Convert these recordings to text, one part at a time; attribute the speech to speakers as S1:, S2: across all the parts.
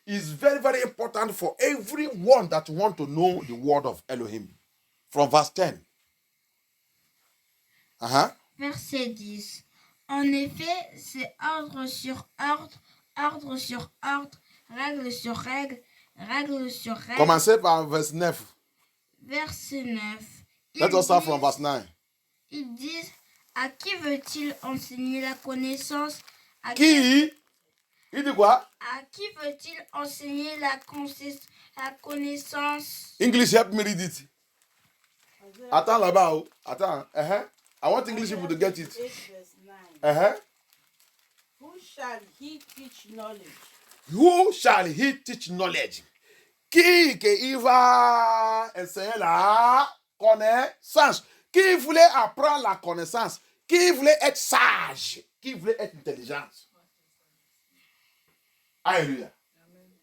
S1: is very, very important for everyone that want to know the word of Elohim. From verse 10.
S2: Verset 10. En effet, c'est ordre sur ordre, ordre sur ordre, règle sur règle, règle sur règle.
S1: Commencez par verset 9.
S2: Verset 9.
S1: Let us start from verse 9.
S2: Ils disent, à qui veut-il enseigner la connaissance?
S1: Qui? Il dit quoi?
S2: À qui veut-il enseigner la connaissance?
S1: English, help me read it. Attends là-bas. Oh. Attends. I want English people to get it.
S3: 8 verse 9. Who shall he teach knowledge?
S1: Who shall he teach knowledge? Qui que il va enseigner la connaissance? Qui voulait apprendre la connaissance? Qui voulait être sage? Qui voulait être intelligent? Hallelujah.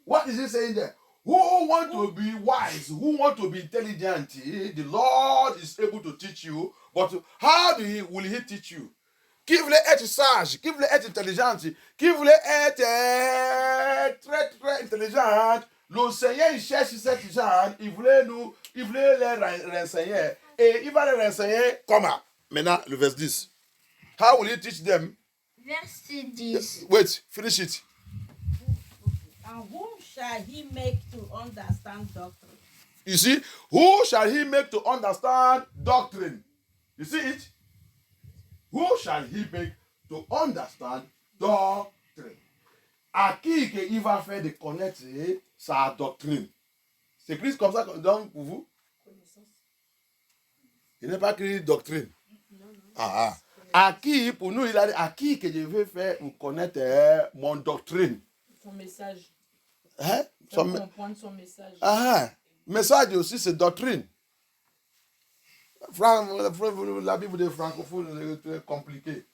S1: What is he saying there? Who want to be wise? Who want to be intelligent? The Lord is able to teach you, but how will he teach you? Qui voulait être sage? Qui voulait être intelligent? Qui voulait être très très intelligent? Le Seigneur il cherche cette gens, il voulait les renseigner. Et il va les renseigner comment? Maintenant, le verset 10. How will he teach them?
S2: Verset 10.
S1: Wait, finish it.
S3: And whom shall he make to understand doctrine?
S1: You see, who shall he make to understand doctrine? You see it? Who shall he make to understand doctrine? À qui il va faire de connaître sa doctrine? C'est écrit comme ça donc pour vous? Il n'est pas écrit doctrine. Non. À qui, pour nous, il a dit, à qui que je vais faire pour connaître mon doctrine?
S4: Son message.
S1: Comprendre
S4: son message.
S1: Message aussi, c'est doctrine. La Bible des francophones est compliquée.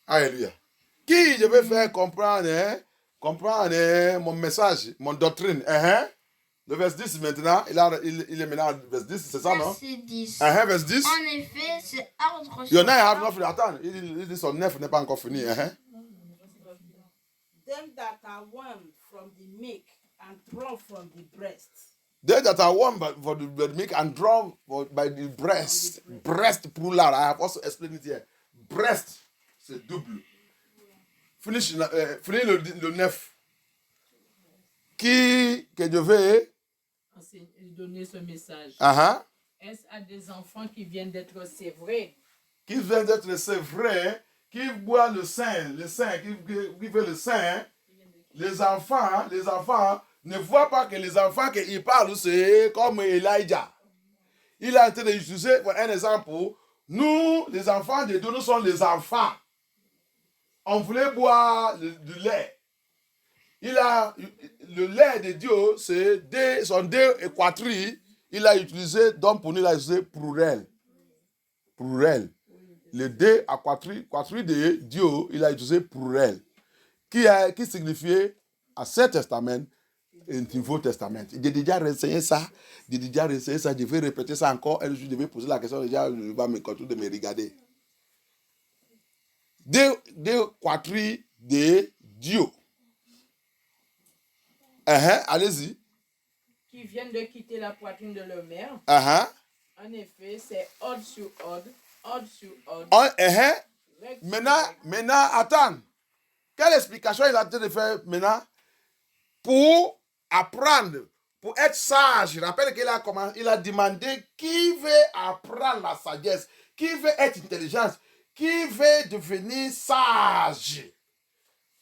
S1: Alléluia. Qui je vais faire comprendre mon message, mon doctrine? Le verset 10 maintenant, il est maintenant verset 10, c'est ça, non?
S2: Verset 10.
S1: Verset 10.
S2: En effet, c'est ordre
S1: Il y en a, attends, il dit son 9 n'est pas encore fini.
S3: Them that are warmed from the milk and drawn from the breast.
S1: They that are warm for the milk and drawn by the breast. Breast plural. I have also explained it here. Breast, c'est double. Finish le 9. Qui que je vais
S4: donner ce message.
S1: Est-ce
S4: à des enfants qui viennent d'être sévrés?
S1: Qui viennent d'être sévrés, qui boivent le sein, qui veut le sein. Les enfants ne voient pas que les enfants qu'ils parlent, c'est comme Elijah. Il a été utilisé pour un exemple. Nous, les enfants de Dieu, nous sommes les enfants. On voulait boire du lait. Le lait de Dieu, sont deux et quatri. Il a utilisé, donc pour nous, il a utilisé pluriel. Le deux à quatri de Dieu, il a utilisé pluriel. Qui signifiait Ancien Testament et Nouveau Testament. J'ai déjà renseigné ça, je vais répéter ça encore, et je vais poser la question, déjà, je vais me continuer de me regarder. Deux quatri de Dieu. Allez-y.
S4: Qui viennent de quitter la poitrine de leur mère. En effet, c'est ordre sur ordre, ordre sur ordre.
S1: Maintenant, attends. Quelle explication il a été de faire maintenant? Pour apprendre, pour être sage. Je rappelle qu'il a demandé qui veut apprendre la sagesse, qui veut être intelligent, qui veut devenir sage.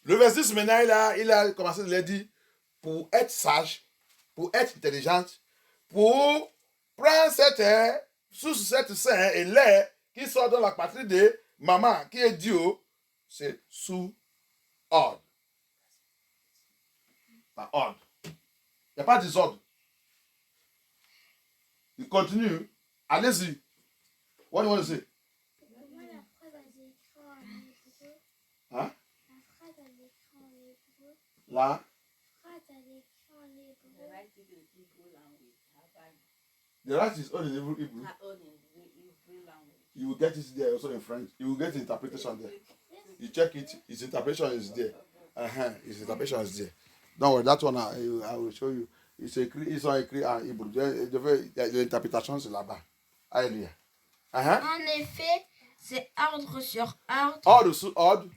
S1: Le verset 10 maintenant, il a commencé à le dire, pour être sage, pour être intelligente, pour prendre sous cette sein et lait qui sort dans la patrie de maman, qui est Dieu, c'est sous ordre. Par ordre. Il n'y a pas de désordre. Il continue. Allez-y. What do you want to say? Hein? La The right is only in Hebrew. You will get it there also in French. You will get the interpretation there. You check it, his interpretation is there. His interpretation is there. Don't worry, that one I will show you. Ils sont écrits en hébreu. L'interprétation, c'est là-bas. Alléluia.
S2: En effet, c'est ordre sur ordre.
S1: Ordre sur ordre.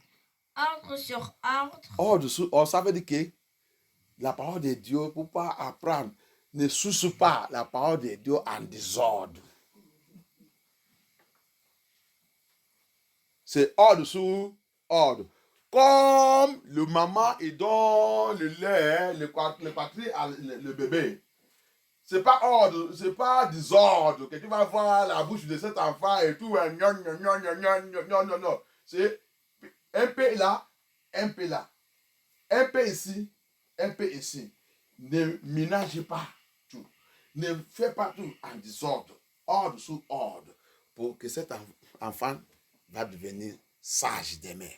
S2: Ordre sur ordre.
S1: Ordre sur ordre, ça veut dire que la parole de Dieu, pour pas apprendre, ne soucie pas la parole de Dieu en désordre. C'est ordre sur ordre. Comme le maman il donne le lait, le patrie le bébé. C'est pas ordre, c'est pas désordre que tu vas voir la bouche de cet enfant et tout. Non. C'est un peu là, un peu là. Un peu ici, un peu ici. Ne ménagez pas tout. Ne fais pas tout en désordre. Ordre sur ordre. Pour que cet enfant va devenir sage demain.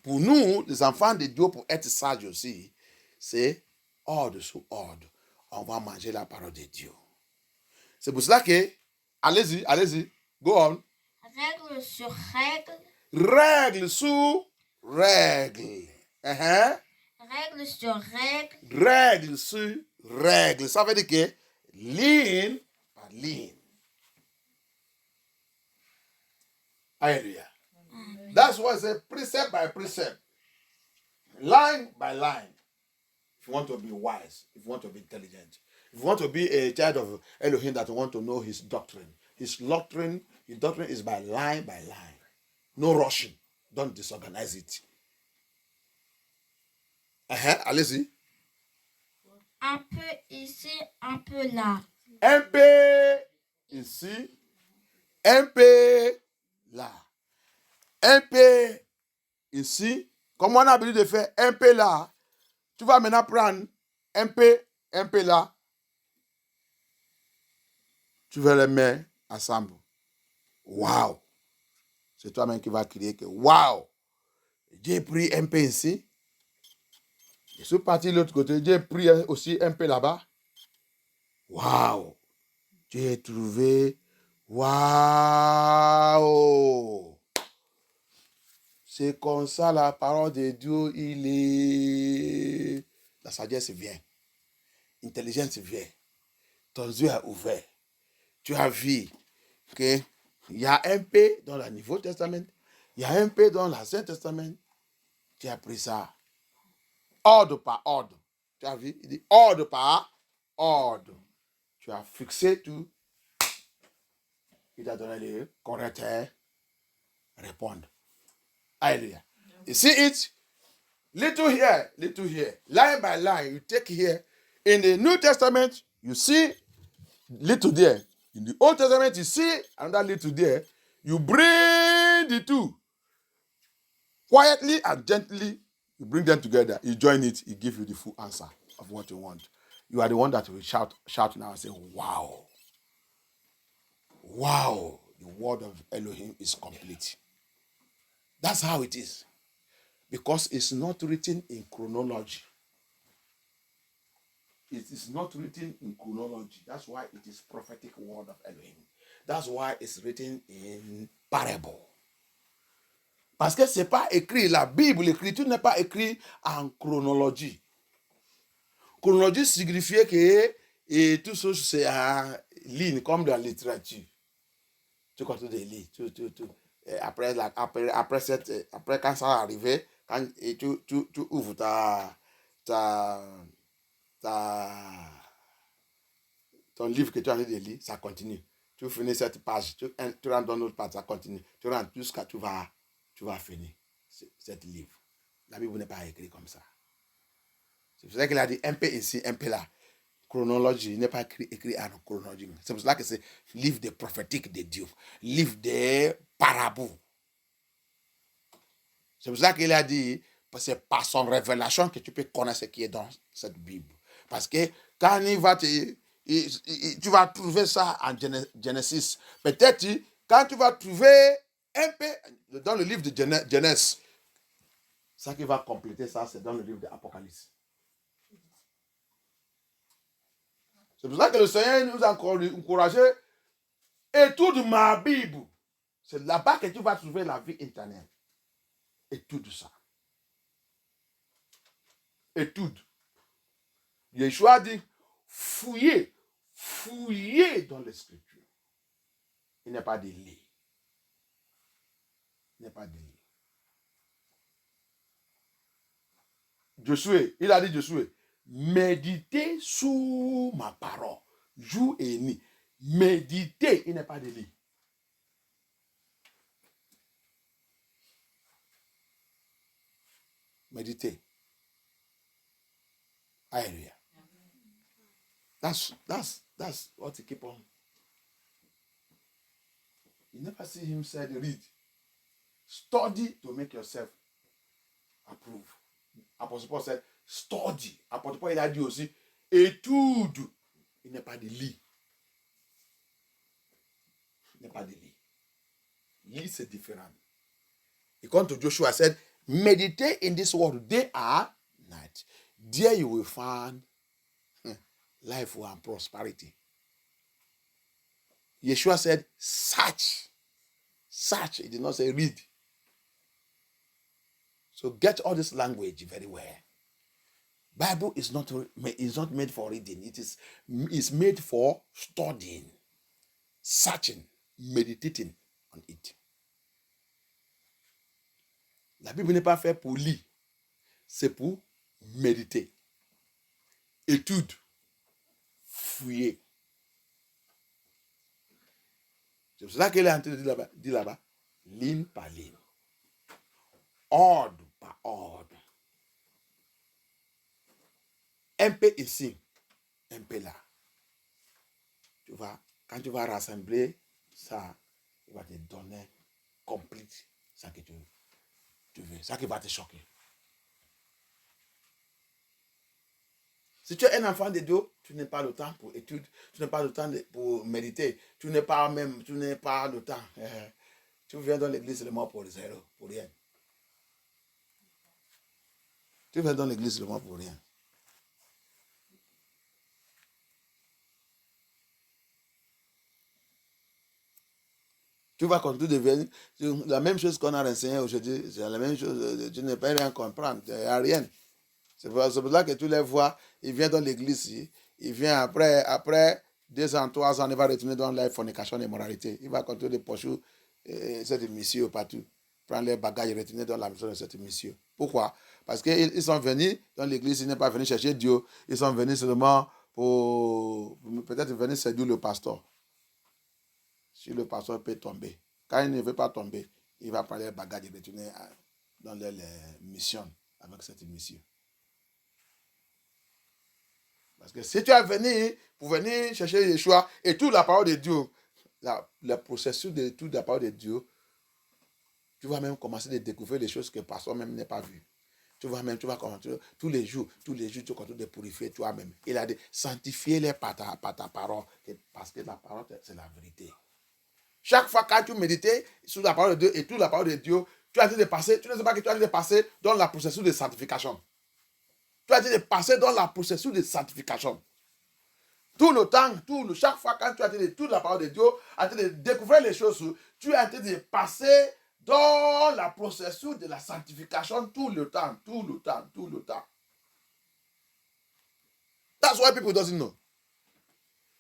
S1: Pour nous, les enfants de Dieu, pour être sages aussi, c'est ordre sur ordre. On va manger la parole de Dieu. C'est pour cela que, allez-y, go on.
S2: Règle sur règle.
S1: Règle sur règle.
S2: Règle sur règle.
S1: Règle sur règle. Ça veut dire que ligne par ligne. Alléluia. That's why I say precept by precept. Line by line. If you want to be wise, if you want to be intelligent, if you want to be a child of Elohim that want to know his doctrine is by line. No rushing. Don't disorganize it. Allez-y.
S2: Un peu ici, un peu là.
S1: Un peu ici, un peu là. Un peu ici. Comme on a l'habitude de faire un peu là, tu vas maintenant prendre un peu là. Tu vas les mettre ensemble. Waouh! C'est toi-même qui vas crier que waouh! J'ai pris un peu ici. Je suis parti de l'autre côté. J'ai pris aussi un peu là-bas. Waouh! J'ai trouvé. Waouh! C'est comme ça la parole de Dieu, il est. La sagesse vient. L'intelligence vient. Ton yeux est ouvert. Tu as vu qu'il y a un peu dans le Nouveau Testament, il y a un peu dans l'Ancien Testament. Tu as pris ça. Ordre par ordre. Tu as vu? Il dit ordre par ordre. Tu as fixé tout. Il t'a donné les correcteurs. Répondre. Hallelujah. You see it? Little here, line by line. You take here. In the New Testament, you see little there. In the Old Testament, you see another little there. You bring the two. Quietly and gently, you bring them together. You join it. He gives you the full answer of what you want. You are the one that will shout now and say, wow. Wow. The word of Elohim is complete. That's how it is. Because it's not written in chronology. It is not written in chronology. That's why it is prophetic word of Elohim. That's why it's written in parable. Parce que c'est pas écrit, la Bible, l'écriture n'est pas écrite en chronologie. Chronologie signifie que et tout ça c'est en ligne, comme dans la littérature. Tu continues de lire, après quand ça va arriver, quand et tu ouvres ton livre que tu as envie de lire, ça continue. Tu finis cette page, tu rentres dans l'autre page, ça continue. Tu rentres jusqu'à tu vas finir cet livre. La Bible n'est pas écrite comme ça. C'est pour ça qu'il a dit un peu ici, un peu là. Chronologie n'est pas écrit en chronologie. C'est pour ça que c'est livre des prophétiques de Dieu, livre des paraboles. C'est pour ça qu'il a dit, c'est par son révélation que tu peux connaître ce qui est dans cette Bible. Parce que quand tu vas trouver ça en Genèse. Peut-être quand tu vas trouver un peu dans le livre de Genèse, ça qui va compléter ça, c'est dans le livre de l'Apocalypse. C'est pour ça que le Seigneur nous a encouragé. Étude ma Bible. C'est là-bas que tu vas trouver la vie éternelle. Étude ça. Étude. Yeshua dit, fouillez dans les Scriptures. Il n'y a pas de lit. Il n'y a pas de lit. Josué, il a dit Josué, méditez sur ma parole, jour et nuit. Méditez, il n'y a pas de lit. Méditez. Hallelujah. That's what he keep on. You never see him say read. Study to make yourself approve. Apostle Paul said, study. Apostle Paul il a dit aussi, étude. Il n'est pas de lit. Il n'est pas de lit. Lit, c'est différent. He come to Joshua said, meditate in this word day and night. There you will find life and prosperity. Yeshua said, search. Search. He did not say read. So get all this language very well. Bible is not made for reading. It's made for studying, searching, meditating on it. La Bible n'est pas faite pour lire. C'est pour méditer. Étude. Fouiller. C'est pour cela qu'elle est en train de dire là-bas, ligne par ligne. Ordre par ordre. Un peu ici, un peu là. Tu vois, quand tu vas rassembler ça, il va te donner complète ça que tu veux, ça qui va te choquer. Si tu es un enfant de Dieu, tu n'as pas le temps pour étude, tu n'as pas le temps pour méditer, tu n'as pas le temps. Tu viens dans l'église seulement pour zéro, pour rien. Tu viens dans l'église seulement pour rien. Tu vas continuer de devenir la même chose qu'on a renseigné aujourd'hui, c'est la même chose, tu ne peux rien comprendre, il n'y a rien. C'est pour ça que tu les vois, il vient dans l'église, il vient après 2 ans, 3 ans, il va retourner dans la fornication et moralité. Il va continuer de poursuivre cette mission partout, prendre les bagages et retourner dans la mission de cette mission. Pourquoi? Parce qu'ils sont venus dans l'église, ils n'est pas venus chercher Dieu, ils sont venus seulement pour peut-être venir séduire le pasteur. Si le pasteur peut tomber, quand il ne veut pas tomber, il va prendre les bagages et retourner dans les missions avec cette mission. Parce que si tu es venu pour venir chercher Yeshua et toute la parole de Dieu, le processus de toute la parole de Dieu, tu vas même commencer à découvrir des choses que le pasteur même n'a pas vues. Tu vas commencer tous les jours, tu continues de purifier toi-même. Il a dit, sanctifiez-les par ta parole, parce que la parole, c'est la vérité. Chaque fois que tu médites sur la parole de Dieu et toute la parole de Dieu, tu as dit de passer, tu ne sais pas que tu as dit de passer dans la processus de sanctification. Tu as dit de passer dans la processus de sanctification. Tout le temps, chaque fois quand tu as dit de toute la parole de Dieu, en train de découvrir les choses, tu as dit de passer dans la processus de la sanctification tout le temps. That's why people don't know.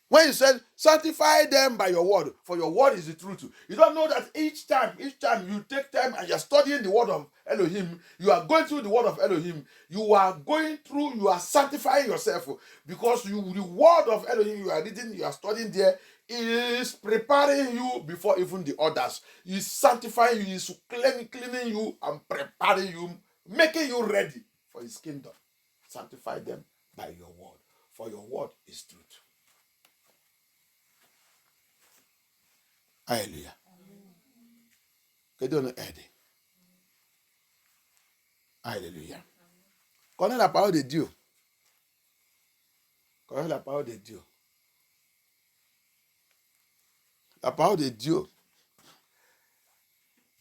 S1: When you said, sanctify them by your word, for your word is the truth. You don't know that each time you take time and you're studying the word of Elohim, you are going through the word of Elohim, you are sanctifying yourself, because the word of Elohim you are reading, you are studying there, is preparing you before even the others. He is sanctifying you, he is cleaning you and preparing you, making you ready for his kingdom. Sanctify them by your word, for your word is truth. Alléluia. Que Dieu nous aide. Alléluia. Connais la parole de Dieu. Connais la parole de Dieu. La parole de Dieu.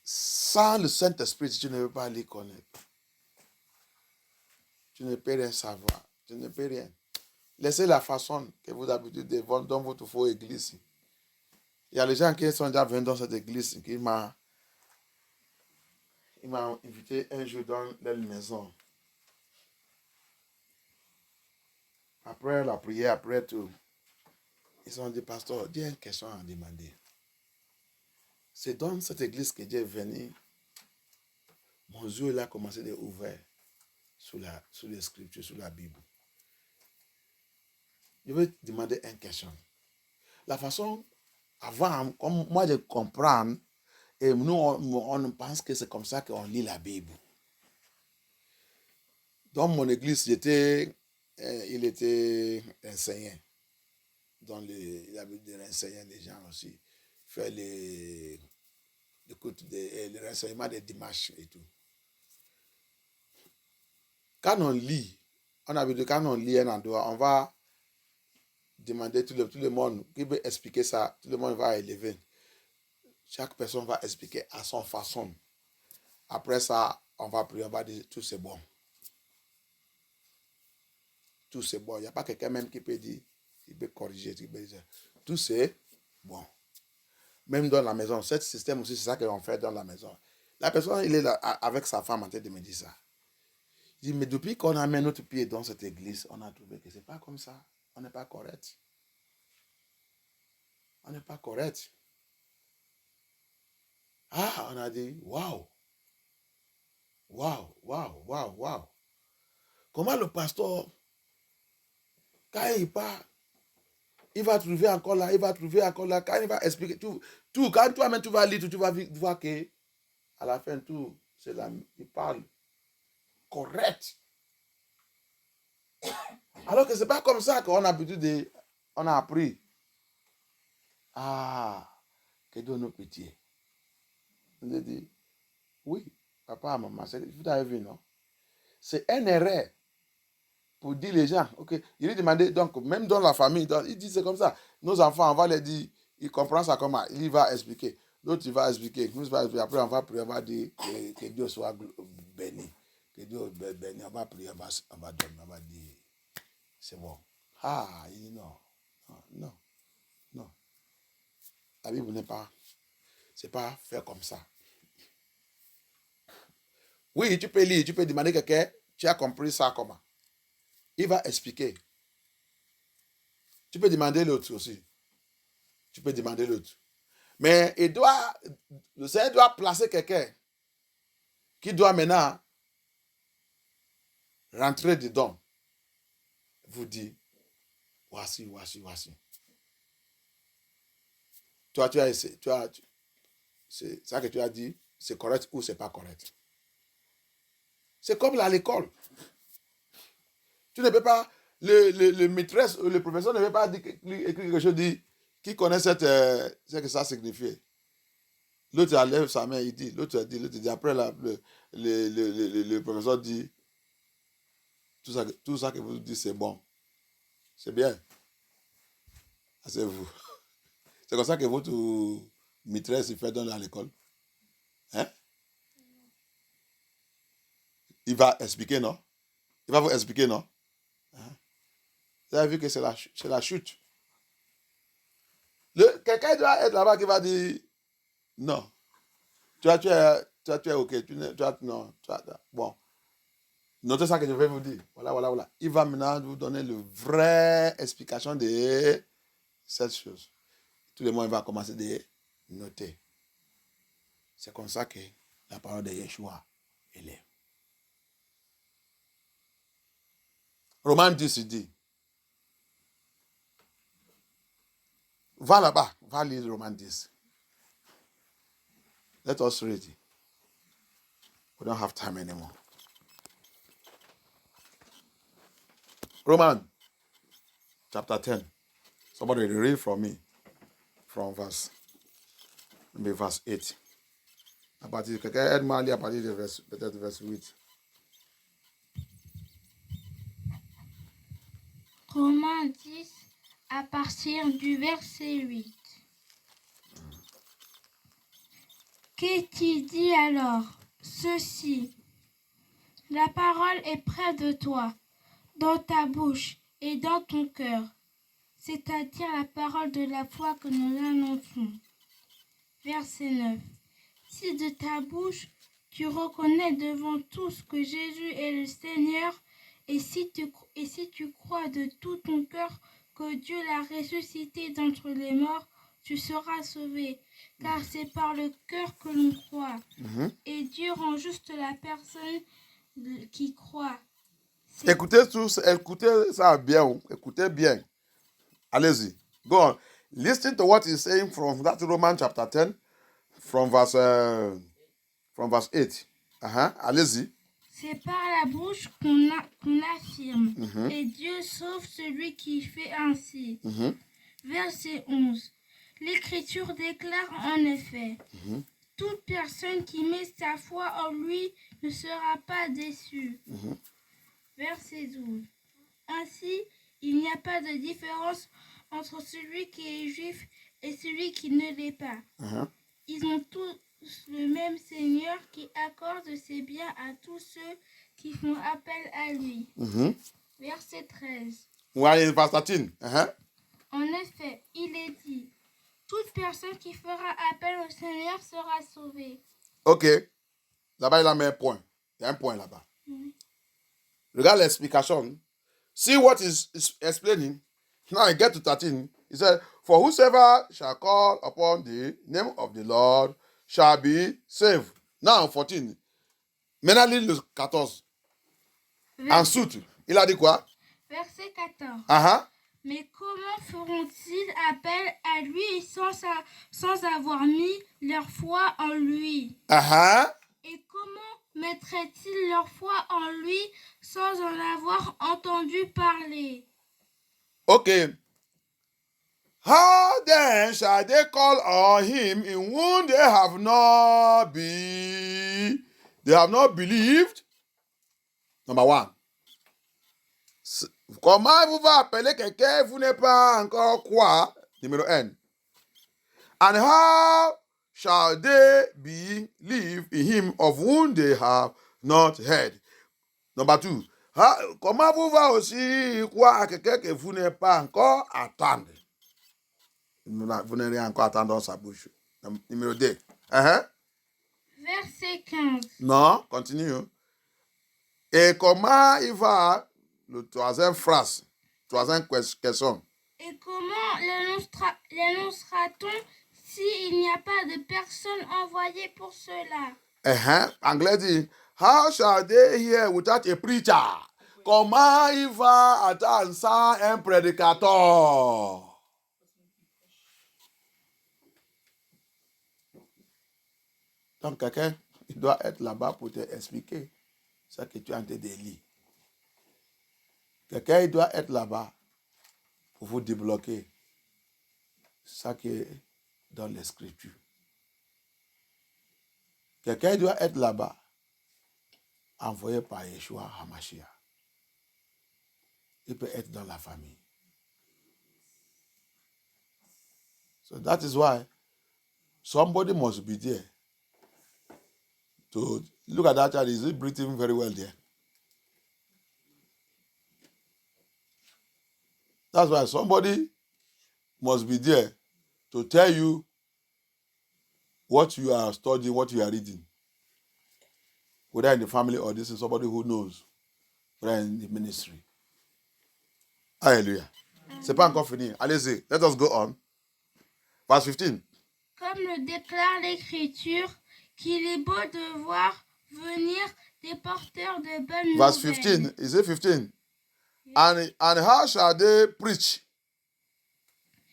S1: Sans le Saint-Esprit, tu ne peux pas les connaître. Tu ne peux rien savoir. Tu ne peux rien. Laissez la façon que vous avez l'habitude de vendre dans votre faux église. Il y a les gens qui sont déjà venus dans cette église qui m'a invité un jour dans leur maison. après la prière, après tout, ils ont dit, pasteur, Dieu a une question à demander. C'est dans cette église que Dieu est venu. Mon yeux là a commencé à être ouvert sur les scriptures, sur la Bible. Je vais demander une question. La façon, avant, comme moi je comprends, et nous on pense que c'est comme ça qu'on lit la Bible. Dans mon église, il était enseignant. Il avait enseigné les gens aussi. Faire les renseignements des dimanches et tout. Quand on lit, quand on lit un endroit, on va demander tout le monde qui veut expliquer ça, tout le monde va élever. Chaque personne va expliquer à son façon. Après ça, on va prier, on va dire tout c'est bon. Tout c'est bon. Il n'y a pas quelqu'un même qui peut dire, il peut corriger, il peut dire, tout c'est bon. Même dans la maison, ce système aussi, c'est ça qu'on fait dans la maison. La personne, il est là avec sa femme en train de me dire ça. Il dit, mais depuis qu'on a mis notre pied dans cette église, on a trouvé que ce n'est pas comme ça. On n'est pas correct. On n'est pas correct. Ah, on a dit, waouh. Waouh, waouh, waouh, waouh. Comment le pasteur, quand il part, il va trouver encore là, il va trouver encore là, quand il va expliquer tout, quand toi-même tu vas lire, tu vas voir que à la fin, tout, c'est là, il parle correct. Alors que ce n'est pas comme ça qu'on a l'habitude on a appris. Ah, que Dieu nous pitié. On a dit, oui, papa, maman, vous avez vu, non? C'est un erreur pour dire les gens, ok, il lui demandait, donc, même dans la famille, il dit c'est comme ça. Nos enfants, on va les dire, ils comprennent ça comment, il va expliquer. L'autre, il va expliquer. Après, on va prier, on va dire que Dieu soit béni. Que Dieu soit béni. On va prier, on va dormir, on va dire, c'est bon. Ah, il dit non, non, non. La Bible n'est pas, c'est pas fait comme ça. Oui, tu peux lire, tu peux demander à quelqu'un, tu as compris ça comment? Il va expliquer. Tu peux demander l'autre aussi. Tu peux demander l'autre. Mais le Seigneur doit placer quelqu'un qui doit maintenant rentrer dedans. Vous dire, voici. Toi, tu as essayé, c'est ça que tu as dit, c'est correct ou c'est pas correct. C'est comme à l'école. Tu ne peux pas, le maîtresse ou le professeur ne peut pas écrire quelque chose qui connaît ce que ça signifie. L'autre lève sa main, il dit, l'autre dit. Après, le professeur dit, tout ça que vous dites, c'est bon. C'est bien. C'est vous. C'est comme ça que votre maîtresse fait dans l'école. Hein? Il va expliquer, non? Il va vous expliquer, non? Hein? Vous avez vu que c'est la chute. Quelqu'un doit être là-bas qui va dire, non. Tu es OK. Bon. Notez ça que je vais vous dire. Voilà. Il va maintenant vous donner la vraie explication de cette chose. Tout le monde va commencer à noter. C'est comme ça que la parole de Yeshua est. Romains 10, il dit, va là-bas, va lire Romains 10. Let us read it. We don't have time anymore. Romans chapter 10. Somebody read from me. From verse 8. À partir de verse 8.
S2: Romains 10, à partir du verset 8. Qu'est-il dit alors? Ceci. La parole est près de toi, dans ta bouche et dans ton cœur, c'est-à-dire la parole de la foi que nous annonçons. Verset 9. Si de ta bouche tu reconnais devant tous que Jésus est le Seigneur Et si tu crois de tout ton cœur que Dieu l'a ressuscité d'entre les morts, tu seras sauvé. Car c'est par le cœur que l'on croit. Et Dieu rend juste la personne qui croit.
S1: Écoutez ça bien. Écoutez bien. Allez-y. Go on. Listen to what he's saying from that Romans chapter 10, from verse 8. Allez-y.
S2: C'est par la bouche qu'on affirme. Et Dieu sauve celui qui fait ainsi. Verset 11. L'Écriture déclare en effet, toute personne qui met sa foi en lui ne sera pas déçue. Verset 12. Ainsi, il n'y a pas de différence entre celui qui est juif et celui qui ne l'est pas. Ils ont tous le même Seigneur qui accorde ses biens à tous ceux qui font appel à lui. Verset 13.
S1: Ouais, verse 13.
S2: En effet, il est dit, toute personne qui fera appel au Seigneur sera sauvée.
S1: Ok. Là-bas, il a mis un point. Il y a un point là-bas. Regarde l'explication. See what is explaining. Now I get to 13. He said, for whosoever shall call upon the name of the Lord shall be saved. Now 14. Maintenant, lis le 14. Ensuite, il a dit quoi?
S2: Verset 14. Mais comment feront-ils appel à lui sans avoir mis leur foi en lui? Et comment mettraient-ils leur foi en lui sans en avoir entendu parler?
S1: Ok. How then shall they call on him in whom they have not believed? Number 1. Comment vous va appeler quelqu'un vous n'êtes pas encore quoi? Numéro 1. And how shall they believe in him of whom they have not heard? Number 2. Comment vous va aussi croire à quelqu'un que vous n'êtes pas encore attendre? Vous n'allez encore attendre dans sa bouche. Numéro 2.
S2: Verset 15.
S1: Non, continue. Et comment il va, le troisième phrase, troisième question.
S2: Et comment l'annoncera-t-on s'il n'y a pas de personne envoyée pour cela?
S1: Anglais dit, how shall they hear without a preacher? Comment il va attendre sans un prédicateur? Donc quelqu'un, il doit être là-bas pour te expliquer ce que tu es en train de lire. Quelqu'un, il doit être là-bas pour vous débloquer ça qui est dans l'Écriture. Quelqu'un doit être là-bas, envoyé par Yeshua HaMashiach. Il peut être dans la famille. So that is why somebody must be there to look at that child. Is he breathing very well there? That's why somebody must be there to tell you what you are studying, what you are reading. Whether in the family or this is somebody who knows, whether in the ministry. Hallelujah. C'est pas encore fini. Allez-y. Let us go on. Verse 15.
S2: Comme le déclare l'Écriture, qu'il est beau de voir venir des porteurs de bonnes
S1: Verse
S2: nouvelles.
S1: 15. Is it 15? And how shall they preach?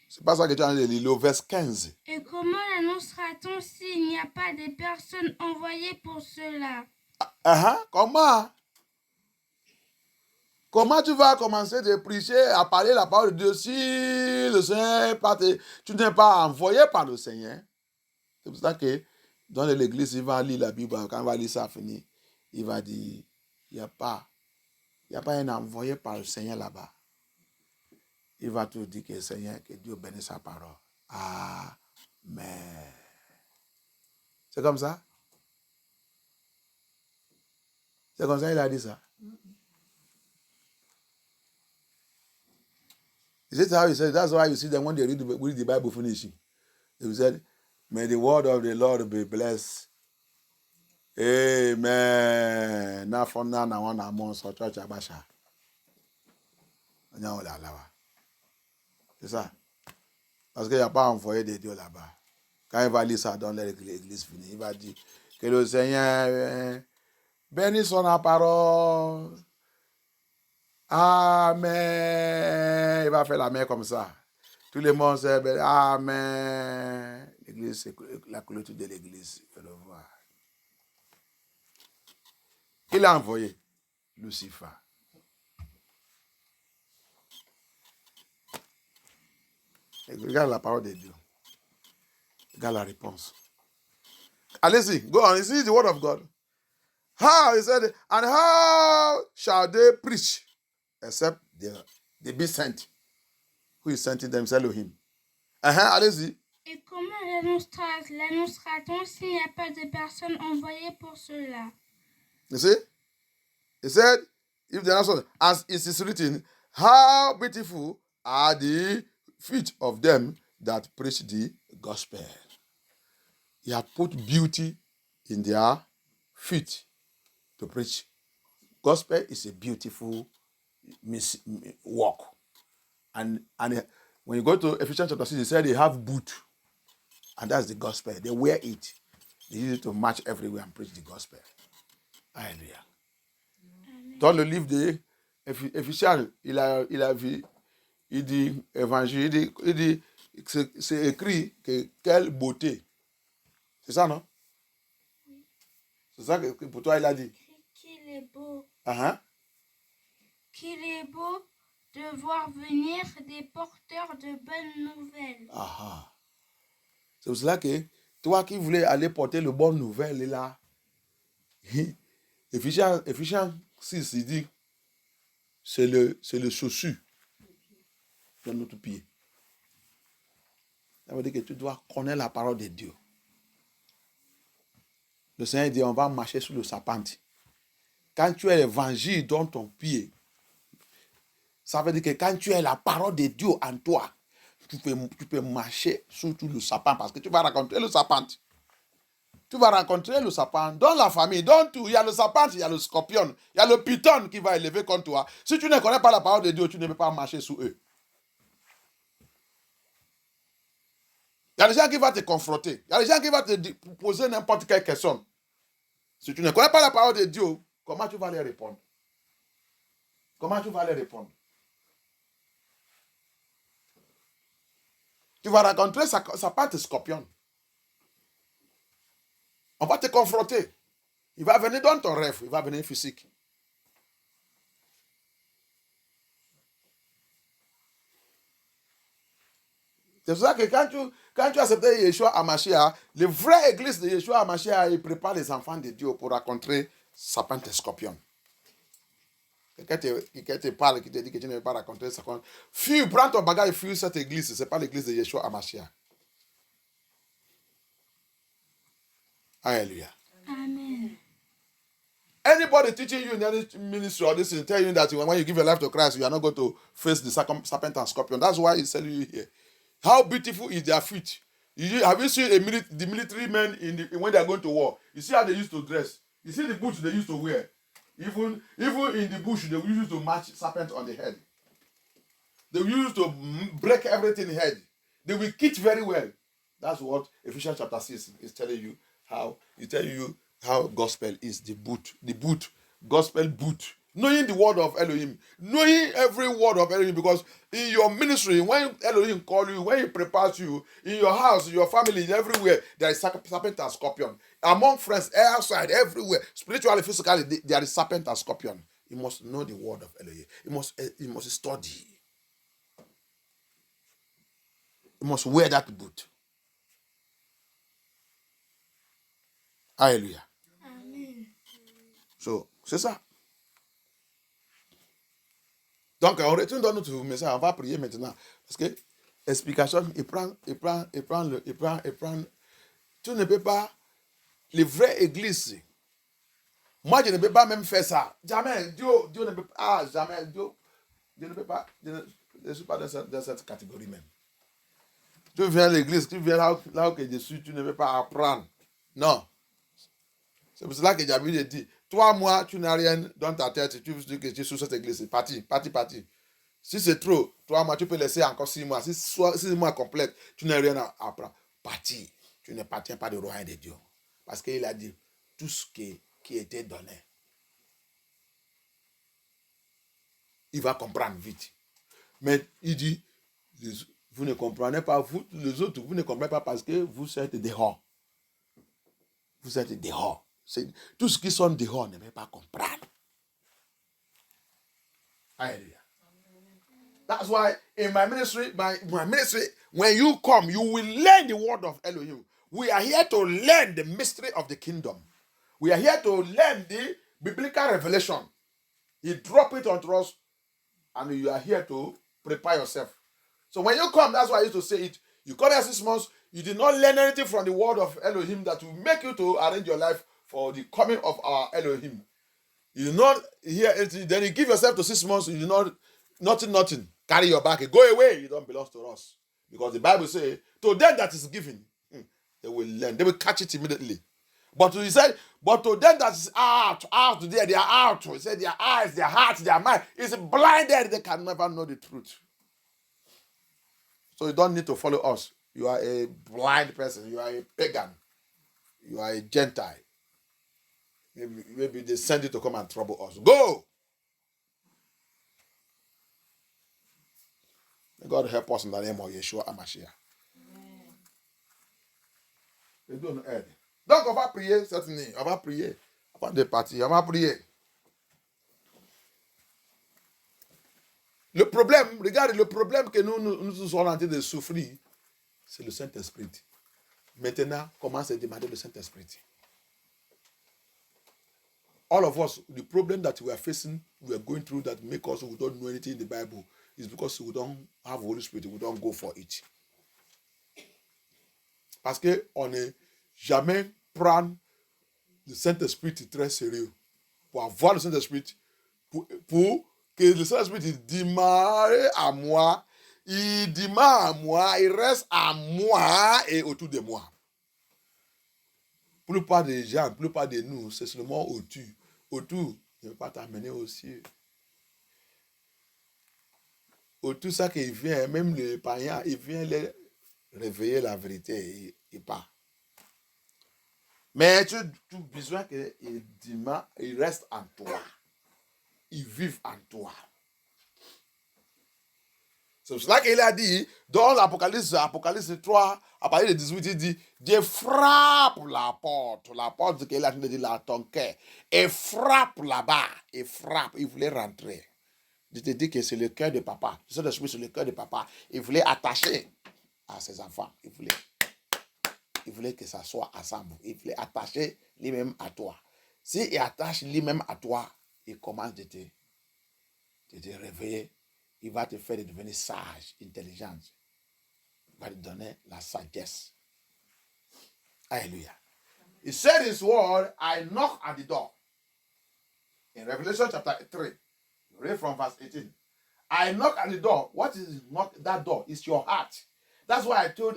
S1: C'est pas ça que tu as dit, le verse 15.
S2: Et comment l'annoncera-t-on s'il n'y a pas de personnes envoyées pour cela?
S1: Comment tu vas commencer de prêcher, à parler la parole de Dieu si le Seigneur tu n'es pas envoyé par le Seigneur? C'est pour ça que dans l'église, il va lire la Bible. Quand il va lire ça fini, il va dire, il n'y a pas un envoyé par le Seigneur là-bas. Il va te dire que Seigneur, que Dieu bénisse sa parole. Amen. C'est comme ça? C'est comme ça qu'il a dit ça? Is it how he said? That's why you see them when they read the Bible finishing. They said, may the word of the Lord be blessed. Amen. Now for now, I want to church abasha. C'est ça. Parce qu'il n'y a pas envoyé de Dieu là-bas. Quand il va lire ça dans l'église finie, il va dire que le Seigneur bénisse son parole. Amen. Il va faire la main comme ça. Tout le monde sait, amen. L'église, c'est la clôture de l'église. Je le vois. Qui l'a envoyé? Lucifer. Et regarde la parole de Dieu. Regarde la réponse. Allez-y, go on. This is the word of God. How, he said, and how shall they preach except they be sent? Who is sending them? Elohim. Allez-y.
S2: Et comment l'annoncera-t-on s'il n'y a pas de personnes envoyées pour cela?
S1: You see? He said, if the answer, as it is written, how beautiful are the feet of them that preach the gospel. He has put beauty in their feet to preach. Gospel is a beautiful work. And when you go to Ephesians chapter 6, he said they have boot. And that's the gospel. They wear it. They use it to march everywhere and preach the gospel. Hallelujah. Dans le livre de Éphésiens, il dit évangile, il dit c'est écrit que quelle beauté. C'est ça, non? C'est ça que pour toi il a dit.
S2: Qu'il est beau.
S1: Uh-huh.
S2: Qu'il est beau de voir venir des porteurs de bonnes nouvelles.
S1: Uh-huh. C'est pour cela que toi qui voulais aller porter le bonne nouvelle là, Éphésiens 6, il dit c'est le chaussure de notre pied. Ça veut dire que tu dois connaître la parole de Dieu. Le Seigneur dit on va marcher sur le sapante. Quand tu as l'évangile dans ton pied, ça veut dire que quand tu as la parole de Dieu en toi, tu peux marcher sur tout le sapin parce que tu vas rencontrer le sapin. Tu vas rencontrer le sapin dans la famille, dans tout. Il y a le sapin, il y a le scorpion, il y a le python qui va élever contre toi. Si tu ne connais pas la parole de Dieu, tu ne peux pas marcher sous eux. Il y a des gens qui vont te confronter. Il y a des gens qui vont te poser n'importe quelle question. Si tu ne connais pas la parole de Dieu, comment tu vas les répondre? Comment tu vas les répondre? Tu vas rencontrer sa patte scorpion. On va te confronter. Il va venir dans ton rêve. Il va venir physique. C'est pour ça que quand tu acceptes Yeshua Hamashiach, le vrai église de Yeshua Hamashiach, il prépare les enfants de Dieu pour rencontrer sa patte scorpion. Quelqu'un te parle, qui te dit que tu ne veux pas rencontrer ça. Fuis, prends ton bagage et fuis cette église. Ce n'est pas l'église de Yeshua Hamashiach. Hallelujah.
S2: Amen.
S1: Anybody teaching you in any ministry or this is telling you that when you give your life to Christ, you are not going to face the serpent and scorpion. That's why he's telling you here. How beautiful is their feet? Have you seen the military men when they are going to war? You see how they used to dress. You see the boots they used to wear. Even in the bush, they used to match serpent on the head. They used to break everything in head. They will kick very well. That's what Ephesians chapter 6 is telling you. How gospel is the boot, gospel boot. Knowing the word of Elohim, knowing every word of Elohim, because in your ministry, when Elohim calls you, when he prepares you, in your house, in your family, everywhere, there is serpent and scorpion. Among friends, outside, everywhere, spiritually, physically, there is serpent and scorpion. You must know the word of Elohim. You must study. You must wear that boot. Alléluia.
S2: Amen.
S1: So, c'est ça. Donc, on retourne dans notre message. On va prier maintenant. Parce que, explication, il prend. Tu ne peux pas, les vraies églises, moi, je ne peux pas même faire ça. Jamais. Dieu ne peut pas. Jamais. Dieu ne peut pas. Je ne suis pas dans cette catégorie même. Tu viens à l'église, tu viens là où je suis, tu ne peux pas apprendre. Non. C'est pour cela que David dit, toi, moi, tu n'as rien dans ta tête, tu dis que tu es sous cette église. Parti. Si c'est trop, 3 mois, tu peux laisser encore 6 mois. Si 6 mois complètes, tu n'as rien à apprendre. Partir. Tu n'appartiens pas au royaume de Dieu. Parce qu'il a dit tout ce qui était donné. Il va comprendre vite. Mais il dit, vous ne comprenez pas, vous, les autres, vous ne comprenez pas parce que vous êtes dehors. Vous êtes dehors. Tout ce qui sont dehors ne veut pas comprendre. Hallelujah. That's why in my ministry, when you come, you will learn the word of Elohim. We are here to learn the mystery of the kingdom. We are here to learn the biblical revelation. He dropped it onto us, and you are here to prepare yourself. So when you come, that's why I used to say it. You come here 6 months, you did not learn anything from the word of Elohim that will make you to arrange your life for the coming of our Elohim. You do not hear anything, then you give yourself to 6 months, you do not, nothing. Carry your bag, go away, you don't belong to us. Because the Bible says, to them that is given, they will learn, they will catch it immediately. But he said, but to them that is out there, they are out. He said their eyes, their hearts, their mind is blinded, they can never know the truth. So you don't need to follow us. You are a blind person, you are a pagan, you are a Gentile. Maybe they send you to come and trouble us. Go! May God help us in the name of Yeshua HaMashiach. Donc on va prier cette nuit. On va prier. Avant de partir, on va prier. Le problème, regarde, le problème que nous sommes en train de souffrir, c'est le Saint-Esprit. Maintenant, commence à demander le Saint-Esprit. All of us, the problem that we are facing, we are going through that make us, we don't know anything in the Bible, is because we don't have Holy Spirit, we don't go for it. Parce qu'on n'est jamais prendre le Saint-Esprit très sérieux. Pour avoir le Saint-Esprit, pour que le Saint-Esprit démarre à moi, il démarre à moi, il reste à moi et autour de moi. Pour la plupart des gens, pour la plupart de nous, c'est seulement autour. Autour, il ne veut pas t'amener aux cieux. Autour, ça qu'il vient, même le païen, il vient les réveiller la vérité, il part. Mais tu as besoin qu'il reste en toi. Il vive en toi. C'est pour cela qu'il a dit, dans l'Apocalypse 3, à partir de 18, il dit, Dieu frappe la porte qu'il a dit là, ton cœur, et frappe là-bas, et frappe, il voulait rentrer. Je te dis que c'est le cœur de papa. C'est le cœur de papa. Il voulait attacher à ses enfants. Il voulait que ça soit ensemble. Il voulait attacher lui-même à toi. S'il attache lui-même à toi, il commence de te réveiller. Il va te faire devenir sage, intelligent. Il va te donner la sagesse. Alléluia. He said his word, I knock at the door. In Revelation chapter 3, read from verse 18. I knock at the door. What is knock that door? It's your heart. That's why I told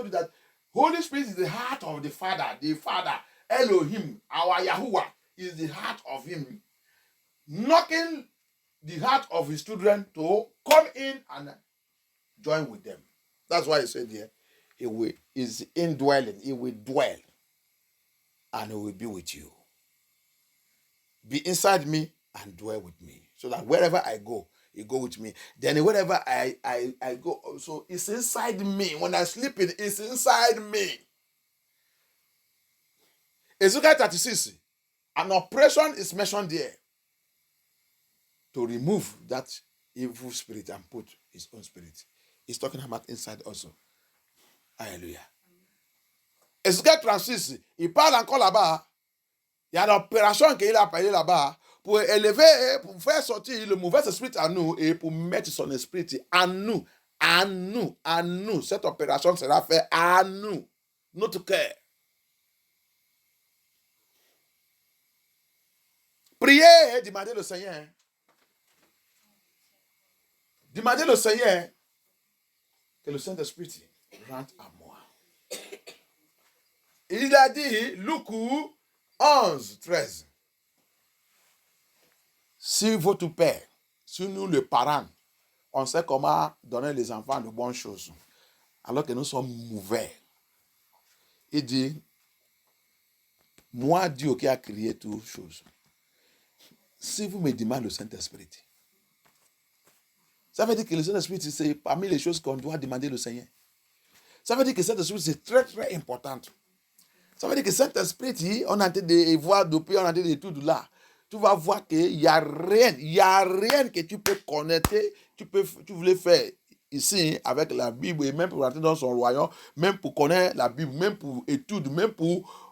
S1: you that Holy Spirit is the heart of the Father. The Father, Elohim, our Yahuwah, is the heart of him. Knocking the heart of his children to come in and join with them. That's why he said here, is indwelling. He will dwell and he will be with you. Be inside me and dwell with me. So that wherever I go, he go with me. Then wherever I go, so it's inside me. When I sleep, it's inside me. Ezekiel 36, an operation is mentioned there to remove that evil spirit and put his own spirit. He's talking about inside also. Alléluia. Ezekiel 36, il parle encore là-bas. Il y a l'opération qu'il a parlé là-bas pour élever, pour faire sortir le mauvais esprit en nous et pour mettre son esprit en nous. En nous. Cette opération sera faite en nous. Notre cœur. Priez et demandez le Seigneur. Demandez le Seigneur que le Saint-Esprit rentre à moi. Il a dit, Luc 11, 13. Si votre père, si nous les parents, on sait comment donner les enfants de bonnes choses, alors que nous sommes mauvais. Il dit, moi, Dieu qui a créé toutes choses, si vous me demandez le Saint-Esprit, ça veut dire que le Saint-Esprit, c'est parmi les choses qu'on doit demander au Seigneur. Ça veut dire que le Saint-Esprit, c'est très, très important. Ça veut dire que le Saint-Esprit, on a de voir depuis, on a de tout là. Tu vas voir qu'il n'y a rien que tu peux connecter, tu voulais faire ici avec la Bible, et même pour rentrer dans son royaume, même pour connaître la Bible, même pour étudier,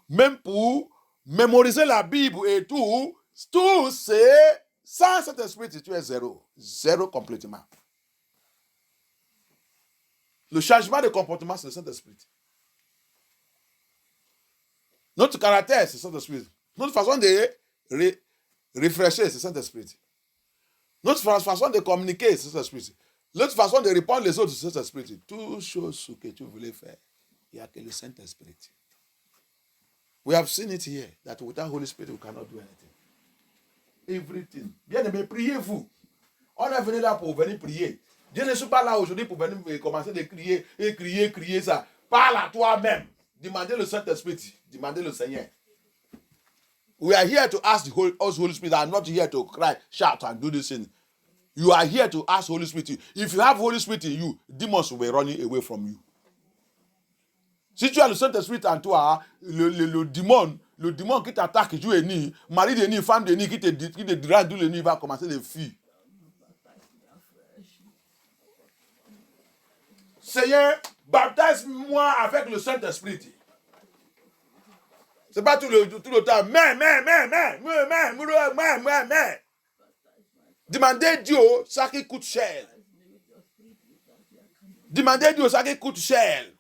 S1: même pour mémoriser la Bible et tout c'est sans cet esprit, tu es zéro complètement. Le changement de comportement, c'est le Saint-Esprit. Notre caractère, c'est le Saint-Esprit. Notre façon de réfléchir, c'est le Saint-Esprit. Notre façon de communiquer, c'est le Saint-Esprit. Notre façon de répondre les autres, c'est le Saint-Esprit. Toutes choses que tu voulais faire, il n'y a que le Saint-Esprit. We have seen it here, that without Holy Spirit, we cannot do anything. Everything. Bien aimé, priez-vous. On est venu là pour venir prier. Dieu ne suis pas là aujourd'hui pour venir commencer de crier et crier ça. Parle à toi-même. Demandez le Saint-Esprit. Demandez le Seigneur. We are here to ask the Holy Spirit. I'm not here to cry, shout, and do this thing. You are here to ask Holy Spirit. If you have Holy Spirit in you, demons will be running away from you. Si tu as le Saint-Esprit en toi, le démon qui t'attaque jour et nuit, mari de nuit, femme de nuit qui te drague d'où le nuit, va commencer de fuir. Seigneur, baptise-moi avec le Saint-Esprit. C'est pas tout le temps. Mais. Demandez Dieu ça qui coûte cher. Demandez Dieu ça qui coûte cher.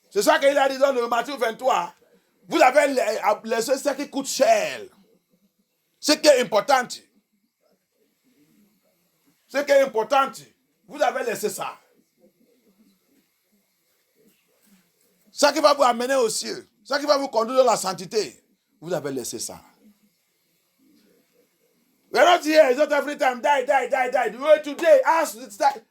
S1: C'est ça qu'il a dit dans le Matthieu 23. Vous avez laissé ce qui coûte cher. Ce qui est important. Ce qui est important. Vous avez laissé ça. Ça qui va vous amener aux cieux. Ça qui va vous conduire dans la sainteté. Vous avez laissé ça. We're not here. It's not every time. Die. Well, today, ask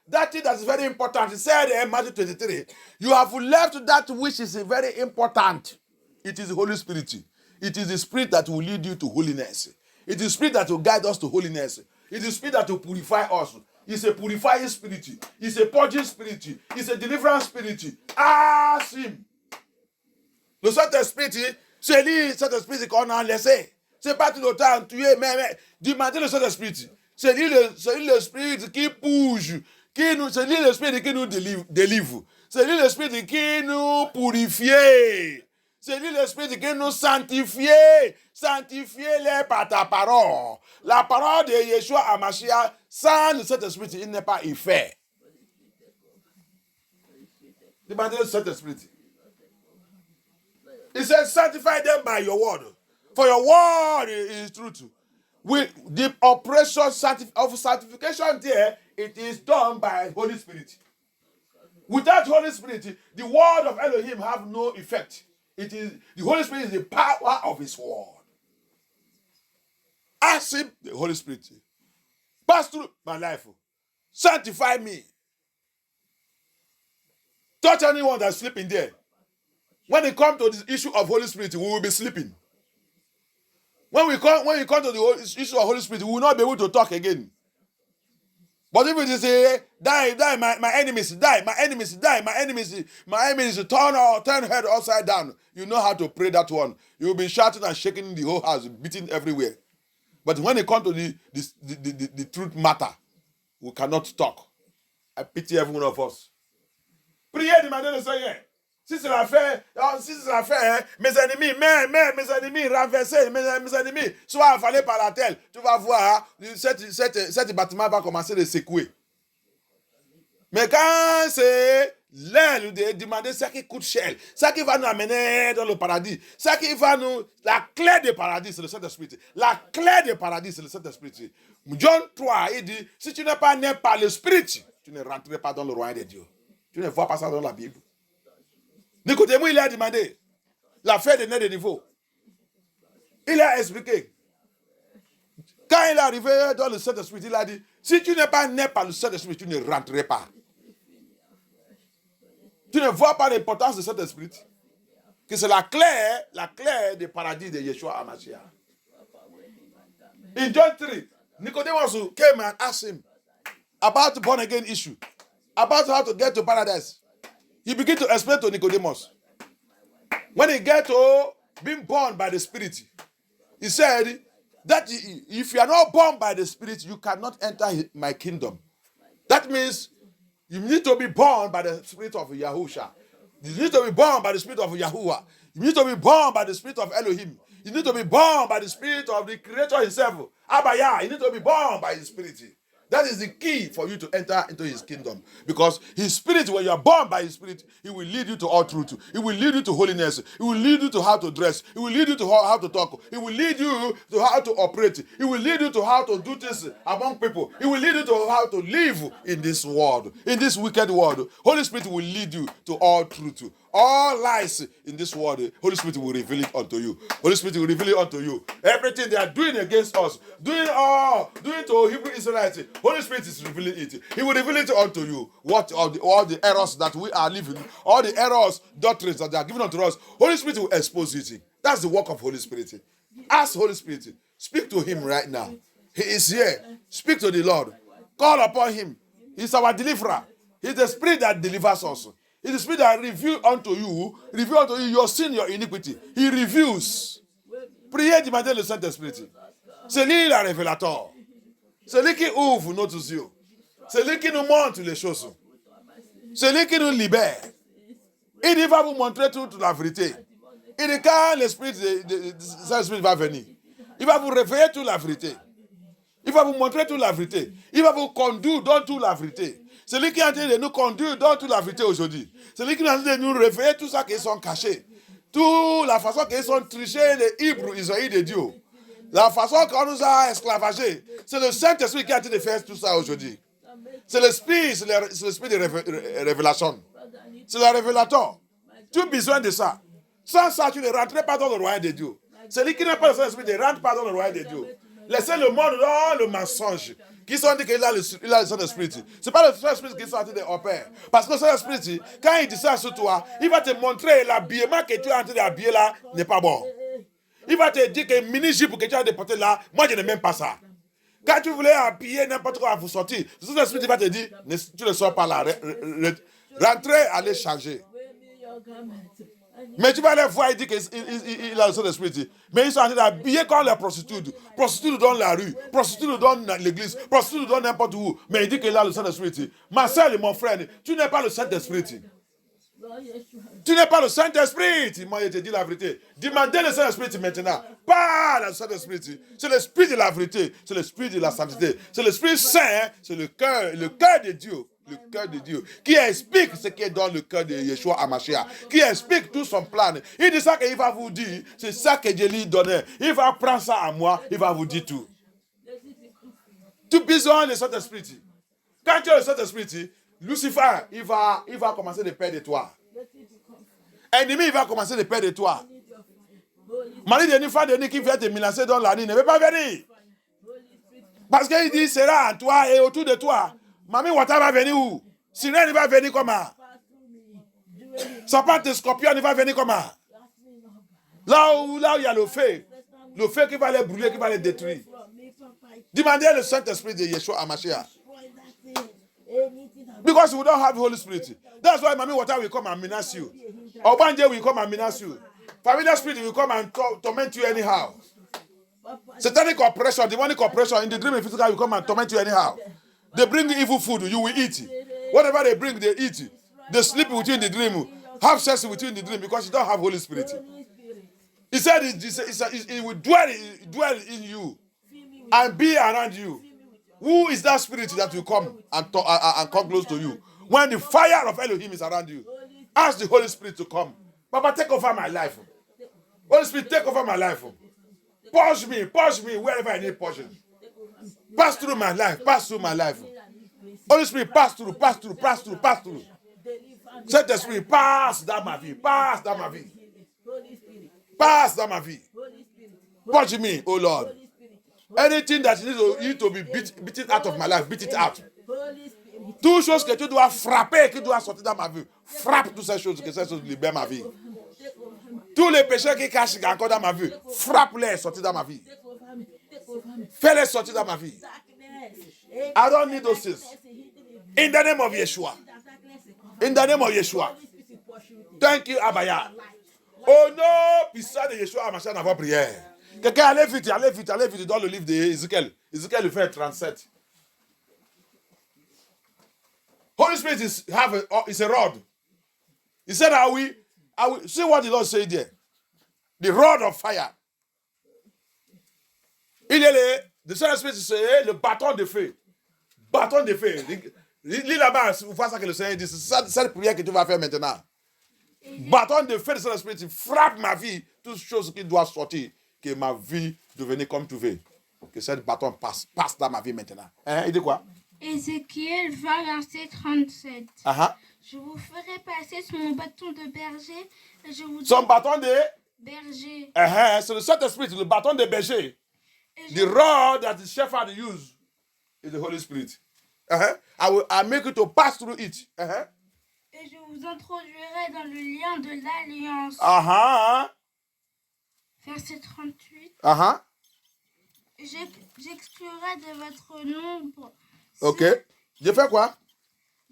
S1: that thing that is very important. It said in Matthew 23. You have left that which is very important. It is the Holy Spirit. It is the Spirit that will lead you to holiness. It is the Spirit that will guide us to holiness. It is the Spirit that will purify us. It's a purifying spirit. It's a purging spirit. It's a deliverance spirit. Ask Him. Le Saint-Esprit, c'est lui, Saint-Esprit qu'on a laissé. C'est pas tout le temps tuer, mais demandez le Saint-Esprit. C'est lui l'Esprit qui bouge. C'est lui l'Esprit qui nous délivre. C'est lui l'Esprit qui nous purifie. C'est lui l'Esprit qui nous sanctifie. Sanctifie-les par ta parole. La parole de Yeshua Hamashiach, sans le Saint-Esprit, il n'est pas fait. Demandez le Saint-Esprit. He said, sanctify them by your word. For your word is truth. With the operation of sanctification there, it is done by Holy Spirit. Without Holy Spirit, the word of Elohim have no effect. The Holy Spirit is the power of His word. Ask Him, the Holy Spirit, pass through my life. Sanctify me. Touch anyone that's sleeping there. When it comes to the issue of Holy Spirit, we will be sleeping. When we come to the issue of Holy Spirit, we will not be able to talk again. But if it is die, my enemies die, my enemies die, my enemies turn head upside down. You know how to pray that one. You will be shouting and shaking the whole house, beating everywhere. But when it comes to the truth matter, we cannot talk. I pity every one of us. Priez, demandez le Seigneur. Si c'est la fait, mes ennemis renversés, mes ennemis soient avalés par la terre, tu vas voir, cet bâtiment va commencer à secouer. Mais quand c'est l'air de demander ce qui coûte cher, ce qui va nous amener dans le paradis, ce qui va nous... La clé du paradis, c'est le Saint-Esprit. La clé du paradis, c'est le Saint-Esprit. John 3, il dit, si tu n'es pas né par l'Esprit, tu ne rentreras pas dans le royaume de Dieu. Tu ne vois pas ça dans la Bible. Nicodème, il a demandé l'affaire de né de niveau. Il a expliqué. Quand il est arrivé dans le Saint-Esprit, il a dit, si tu n'es pas né par le Saint-Esprit, tu ne rentrerais pas. Tu ne vois pas l'importance de Saint-Esprit? Que c'est la clé du paradis de Yeshua HaMashiach. In John 3, Nicodemus came and asked him about the born again issue, about how to get to paradise. He began to explain to Nicodemus. When he get to being born by the Spirit, he said that if you are not born by the Spirit, you cannot enter my kingdom. That means you need to be born by the Spirit of Yahusha. You need to be born by the Spirit of Yahuwah. You need to be born by the Spirit of Elohim. You need to be born by the Spirit of the Creator himself. Abaya, you need to be born by his Spirit. That is the key for you to enter into his kingdom. Because his Spirit, when you are born by his Spirit, he will lead you to all truth. He will lead you to holiness. He will lead you to how to dress. He will lead you to how to talk. He will lead you to how to operate. He will lead you to how to do things among people. He will lead you to how to live in this world, in this wicked world. Holy Spirit will lead you to all truth. All lies in this world, Holy Spirit will reveal it unto you. Holy Spirit will reveal it unto you. Everything they are doing against us, doing to Hebrew Israelites, Holy Spirit is revealing it. He will reveal it unto you. What all the errors that we are living, all the errors, doctrines that they are given unto us, Holy Spirit will expose it. That's the work of Holy Spirit. Ask Holy Spirit. Speak to him right now. He is here. Speak to the Lord. Call upon him. He's our deliverer. He's the Spirit that delivers us. It is Spirit that reveal unto you your sin, your iniquity. He reveals. Priez, demandez le Saint-Esprit. C'est lui le révélateur. C'est lui qui ouvre nos yeux. C'est lui qui nous montre les choses. C'est lui qui nous libère. Il va vous montrer toute la vérité. Et quand l'Esprit de Saint-Esprit va venir, il va vous révéler toute la vérité. Il va vous montrer toute la vérité. Il va vous conduire dans toute la vérité. C'est lui qui est en train de nous conduire dans toute la vérité aujourd'hui. C'est lui qui est en train de nous révéler tout ça qui sont cachés. Toute la façon qu'ils sont trichés les Hébreux, Israélites de Dieu. La façon qu'on nous a esclavagés. C'est le Saint-Esprit qui est en train de faire tout ça aujourd'hui. C'est l'esprit de révélation. C'est le révélateur. Tu as besoin de ça. Sans ça, tu ne rentrerais pas dans le royaume de Dieu. Celui qui n'a pas le Saint-Esprit ne rentre pas dans le royaume de Dieu. Laissez le monde dans le mensonge. Qui sont dit qu'il a le Saint-Esprit. Ce n'est pas le Saint-Esprit qui est sorti de opère. Parce que le Saint-Esprit, quand il dit ça sur toi, il va te montrer l'habillement que tu es en train d'habiller là n'est pas bon. Il va te dire que le mini-jupe que tu as déporté là, moi je n'aime même pas ça. Quand tu voulais habiller n'importe quoi à vous sortir, le Saint-Esprit va te dire, tu ne sors pas là. Rentrez, allez changer. Mais tu vas aller voir, il dit qu'il a le Saint-Esprit. Mais ils sont en train d'habiller comme les prostituées. Prostituées dans la rue, prostituées dans l'église, prostituées dans n'importe où. Mais il dit qu'il a le Saint-Esprit. Ma soeur et mon frère, tu n'es pas le Saint-Esprit. Tu n'es pas le Saint-Esprit. Moi, je te dis la vérité. Demandez le Saint-Esprit maintenant. Pas le Saint-Esprit. C'est l'Esprit de la vérité. C'est l'Esprit de la sainteté. C'est l'Esprit Saint. C'est le cœur de Dieu. Le cœur de Dieu, qui explique ce qui est dans le cœur de Yeshua HaMashiach, qui explique tout son plan. Il dit ça qu'il va vous dire, c'est ça que Dieu lui donnait. Il va prendre ça à moi, il va vous dire tout. Tu as besoin de cet esprit. Quand tu as le Saint-Esprit, Lucifer, il va commencer de perdre de toi. Ennemi, il va commencer de perdre de toi. Mari de femme de qui vient te menacer dans la nuit ne veut pas venir. Parce qu'il dit, sera en toi et autour de toi. Mami Wata va venir où? Sirène, il va venir comment? Serpent de scorpion, il va venir comment? Là où il y a le feu qui va les brûler, qui va les détruire. Demandez le Saint-Esprit de Yeshua HaMashiach. Because we don't have the Holy Spirit. That's why Mami Wata will come and menace you. Obanje will come and menace you. Familiar spirit will come and torment you anyhow. Satanic oppression, demonic oppression in the dream and physical will come and torment you anyhow. They bring evil food, you will eat. Whatever they bring, they eat. They sleep with you in the dream, have sex with you in the dream because you don't have Holy Spirit. He said it will dwell in you and be around you. Who is that spirit that will come and come close to you? When the fire of Elohim is around you, ask the Holy Spirit to come. Papa, take over my life. Holy Spirit, take over my life. Purge me wherever I need purging. Pass through my life. Holy Spirit, pass through. Saint-Esprit, passe dans ma vie. Purge me, oh Lord. Anything that you need to be beaten out of my life, beat it out.
S3: Holy Spirit.
S1: Toutes choses que tu dois frapper, qui doivent sortir dans ma vie, frappe toutes ces choses, que ces choses libèrent ma vie. Tous les péchés qui cachent encore dans ma vie, frappe-les, sortir dans ma vie. Fais-les sortir dans ma vie. I don't need those things. In the name of Yeshua. In the name of Yeshua. Thank you, Abaya. Oh non, puissant de Yeshua, Amashia n'a pas prière. Quelqu'un, allez vite dans le livre d'Ézéchiel. Ézéchiel, le fait 37. Holy Spirit is a rod. He said, I will see what the Lord said there. The rod of fire. Il est the Holy Spirit, c'est le bâton de feu. Bâton de feu. Lis là-bas, vous voyez ça que le Seigneur dit. C'est cette prière que tu vas faire maintenant. Bâton de feu de Saint-Esprit, frappe ma vie, toutes choses qui doivent sortir, que ma vie devienne comme tu veux. Que ce bâton passe dans ma vie maintenant. Hein? Il dit quoi?
S2: Ézéchiel 20, verset 37.
S1: Uh-huh.
S2: Je vous ferai passer sur mon bâton de berger et je vous
S1: Son bâton de
S2: berger.
S1: Uh-huh. C'est le Saint-Esprit, le bâton de berger. The rod that the shepherd use is the Holy Spirit. Uh-huh. I make you to pass through it. Uh-huh.
S2: Et je vous introduirai dans le lien de l'alliance.
S1: Uh-huh.
S2: Verset 38.
S1: Uh-huh.
S2: J'exclurai de votre nombre.
S1: Ok. Je fais quoi?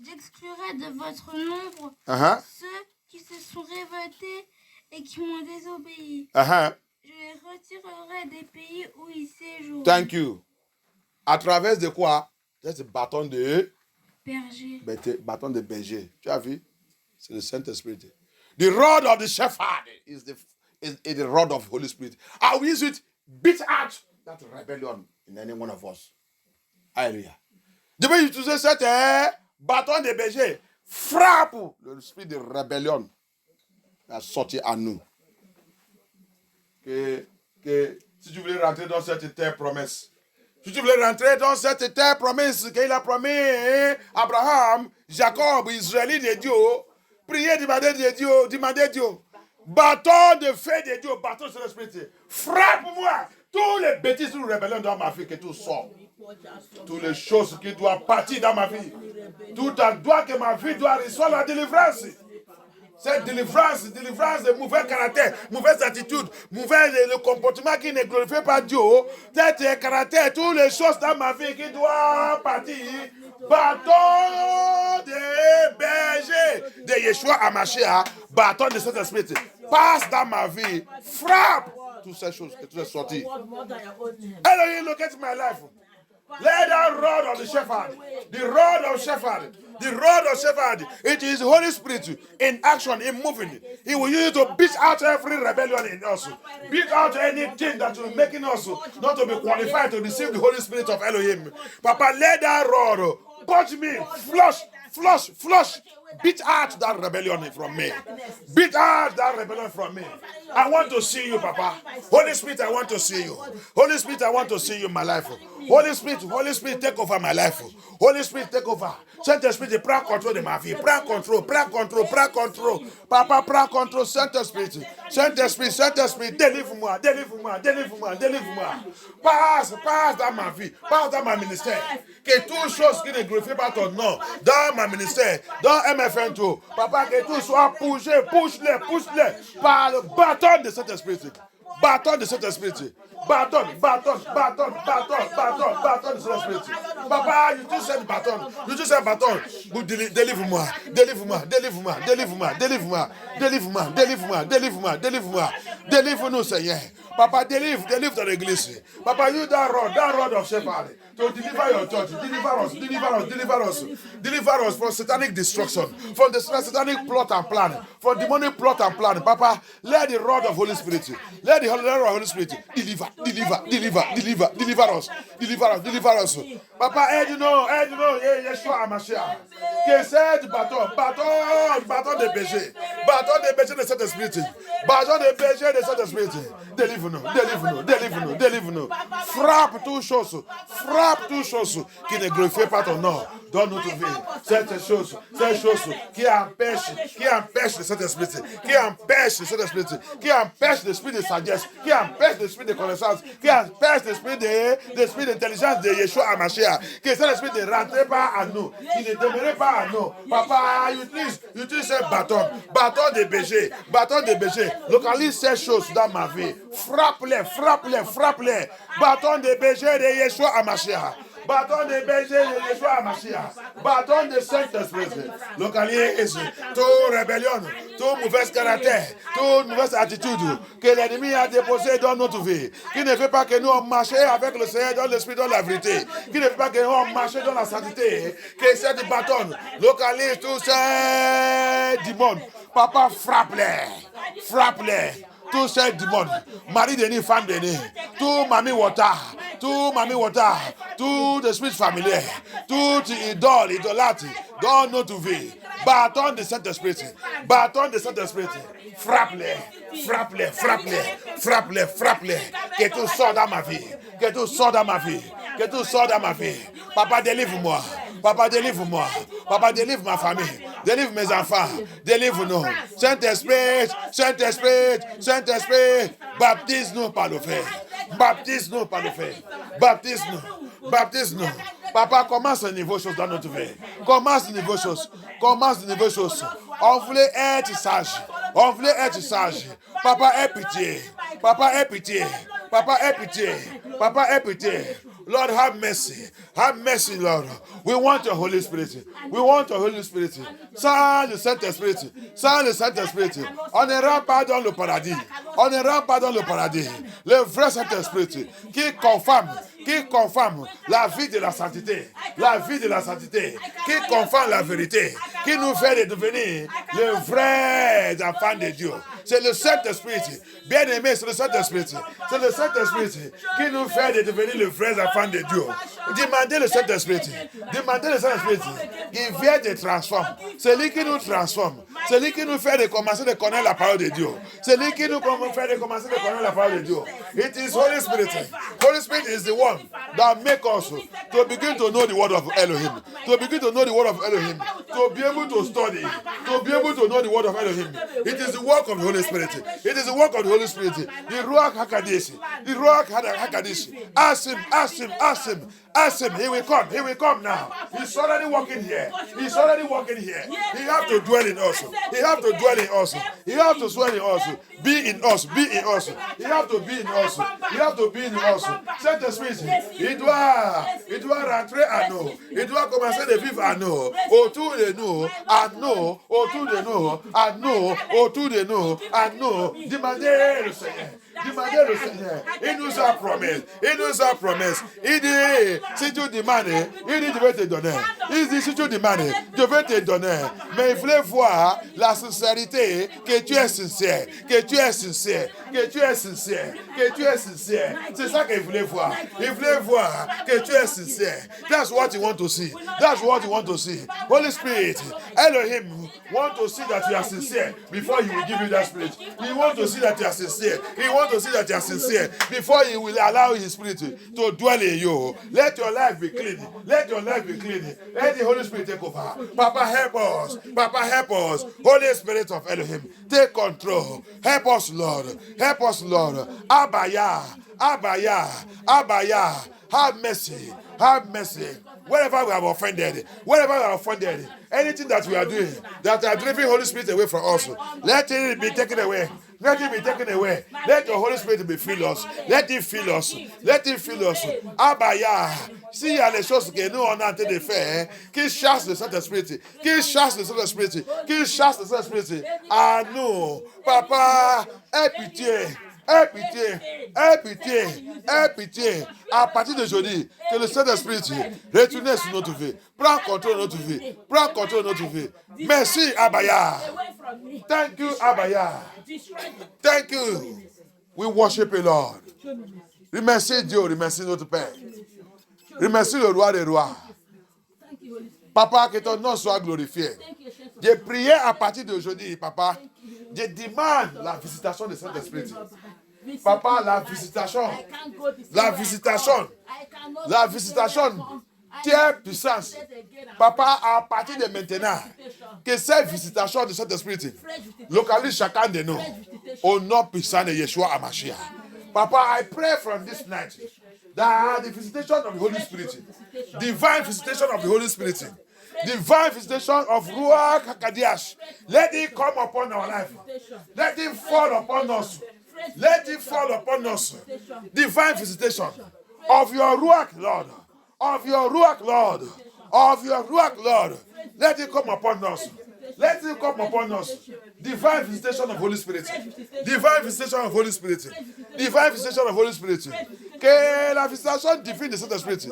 S2: J'exclurai de votre nombre
S1: Uh-huh.
S2: ceux qui se sont révoltés et qui m'ont désobéi.
S1: Uh-huh.
S2: Je les retirerai des pays où ils séjournent.
S1: Thank you. À travers de quoi? C'est le bâton de
S2: Berger.
S1: Bâton de berger. Tu as vu? C'est le Saint-Esprit. The rod of the shepherd is the rod of Holy Spirit. I will use it, beat out that rebellion in any one of us. Alléluia. Je vais utiliser cet bâton de berger. Frappe le esprit de rébellion à sortir à nous. Que si tu voulais rentrer dans cette terre promesse, si tu voulais rentrer dans cette terre promesse qu'il a promis Abraham, Jacob, Israélite de Dieu, priez, demandez Dieu. Bâton de feu de Dieu, bâton de l'esprit. Frappe-moi. Tous les bêtises, toutes les rébellions dans ma vie, que tout sort. Toutes les choses qui doivent partir dans ma vie. Tout en doit que ma vie doit recevoir la délivrance. Cette délivrance de mauvais caractère, mauvaise attitude, le comportement qui ne glorifie pas Dieu, cet caractère, toutes les choses dans ma vie qui doivent partir. Bâton de berger de Yeshua Amashia, bâton de cet esprit, passe dans ma vie, frappe toutes ces choses que tu as sorties. Elohim, look at my life. Let that rod of the shepherd, the rod of shepherd, the rod of shepherd, it is Holy Spirit in action, in moving. He will use it to beat out every rebellion in us, beat out anything that will making us not to be qualified to receive the Holy Spirit of Elohim. Papa, let that rod punch me, flush, beat out that rebellion from me. Beat out that rebellion from me. I want to see you, Papa. Holy Spirit, I want to see you. Holy Spirit, I want to see you in my life. Holy Spirit, take over my life. Holy Spirit, take over. Saint-Esprit, prends contrôle de ma vie. Prends contrôle. Papa, prends contrôle, Saint-Esprit. Saint-Esprit, délivre-moi. Passe dans ma vie. Passe dans ma ministère. Que toutes choses qui ne glorifient pas ton nom, dans ma ministère, dans MFN2, Papa, que tout soit poussé, pousse-les par le bâton de cet esprit. Bâton de cet esprit. Bâton de cet esprit. Papa, you just said bâton. Délivre-moi. Délivre-nous, Seigneur. Papa, délivre ton église. Papa, you that rod of shepherd. To deliver your church, deliver us from satanic destruction, from the satanic plot and plan, from demonic plot and plan. Papa, let the rod of Holy Spirit, let the rod of Holy Spirit deliver us. Papa, aide-nous, Yeshua Amashia. Que c'est du bâton de berger, Bâton de berger de cet esprit. Bâton de berger de cet esprit. Délivre-nous, délivre-nous, délivre-nous, délivre-nous. Frappe toutes choses. Frappe toutes choses qui ne glorifient pas ton nom. Donne-nous toute vie. Cette chose qui empêche cet esprit, qui empêche cet esprit, qui empêche l'esprit de sagesse, qui empêche l'esprit de connaissance, qui empêche l'esprit d'intelligence de Yeshua Hamashiach, que cet esprit ne rentre pas à nous, qui ne demeurait pas à nous. Papa, utilise ce bâton de berger, localise ces choses dans ma vie. Frappe-les. Bâton de berger de Yeshua Hamashiach. Bâton de berger de Yeshua Hamashiach. Bâton de Saint-Esprit. Localise toute rébellion, toute mauvaise caractère, toute mauvaise attitude que l'ennemi a déposée dans notre vie. Qui ne fait pas que nous marchions avec le Seigneur dans l'esprit, dans la vérité. Qui ne fait pas que nous marchions dans la sainteté. Que cette bâton localise tous ces démons. Papa, frappe-les. Tous ces démons, mari Denis, femme Denis, tout Mami Water, tout esprit familier, tout idolâtre dans notre vie. Bâton de Saint-Esprit, frappe-les. Que tout sort dans ma vie, Papa, délivre-moi. Papa, délivre ma famille. Délivre mes enfants. Délivre-nous. Saint-Esprit. Baptise-nous par le feu. Baptise-nous. Papa, commence un niveau chose dans notre vie. Commence un niveau chose. On voulait être sage. Papa, aie pitié. Lord, have mercy. Lord. We want your Holy Spirit. Sans le Saint-Esprit. On n'ira pas dans le paradis. Le vrai Saint-Esprit qui confirme la vie de la sainteté. Qui confirme la vérité. Qui nous fait devenir les vrais enfants de Dieu. C'est le Saint-Esprit. Bien-aimé, c'est le Saint-Esprit. Qui nous fait devenir les vrais enfants de Dieu. Demandez le Saint-Esprit. Il vient te transformer. C'est lui qui nous transforme. C'est lui qui nous fait commencer à connaître la parole de Dieu. It is Holy Spirit. Holy Spirit is the one that makes us to begin to know the word of Elohim. To be able to study. To be able to know the word of Elohim. It is the work of the Holy Spirit. The Ruach HaKodesh. Ask him. He will come now. He's already walking here. He has to dwell in us. He has to dwell in us. He has to dwell in us. Be in us. He has to be in us. Saint-Esprit, il doit rentrer à nous. Il doit commencer de vivre à nous. Autour de nous. Demandez le Seigneur. Il nous a promis. Il dit, si tu demandes, il dit, je vais te donner. Mais il voulait voir la sincérité, que tu es sincère. C'est ça qu'il voulait voir. Il voulait voir que tu es sincère. That's what you want to see. Holy Spirit, Elohim want to see that you are sincere before he will give you that spirit. He want to see that you are sincere. Before he will allow his spirit to dwell in you. Let your life be clean. Let the Holy Spirit take over. Papa, help us. Holy Spirit of Elohim, take control. Help us, Lord. Abaya. Have mercy. Wherever we have offended, anything that we are doing that are driving Holy Spirit away from us, let it be taken away. Let the Holy Spirit be fill us. Let it fill us. Abaya. S'il y a les choses que nous on a en train de faire, qui chasse le Saint-Esprit, à nous, Papa, aie pitié. À partir d'aujourd'hui, que le Saint-Esprit retourne sur notre vie. Prends contrôle de notre vie. Merci, Abaya. Thank you, Abaya. Thank you. We worship you, Lord. Remercie Dieu, remercie notre Père. Remercie le roi des rois. Papa, que ton nom soit glorifié. J'ai prié à partir d'aujourd'hui, Papa, Je demande la visitation de Saint-Esprit. Papa, la visitation. La visitation. La visitation. Tiens puissance. Papa, à partir de maintenant, que cette visitation de Saint-Esprit localise chacun de nous. Au nom puissant de Yeshua HaMashiach. Papa, I pray from this night that the visitation of the Holy Spirit, divine visitation of the Holy Spirit, divine visitation of Ruach HaKodesh, let it come upon our life. Let it fall upon us. Let it fall upon us. Divine visitation of your Ruach, Lord. Of your Ruach, Lord. Of your Ruach, Lord. Let it come upon us. Let it come upon us. Divine visitation of Holy Spirit. Divine visitation of Holy Spirit. Divine visitation of Holy Spirit. Que la visitation divine de Saint-Esprit,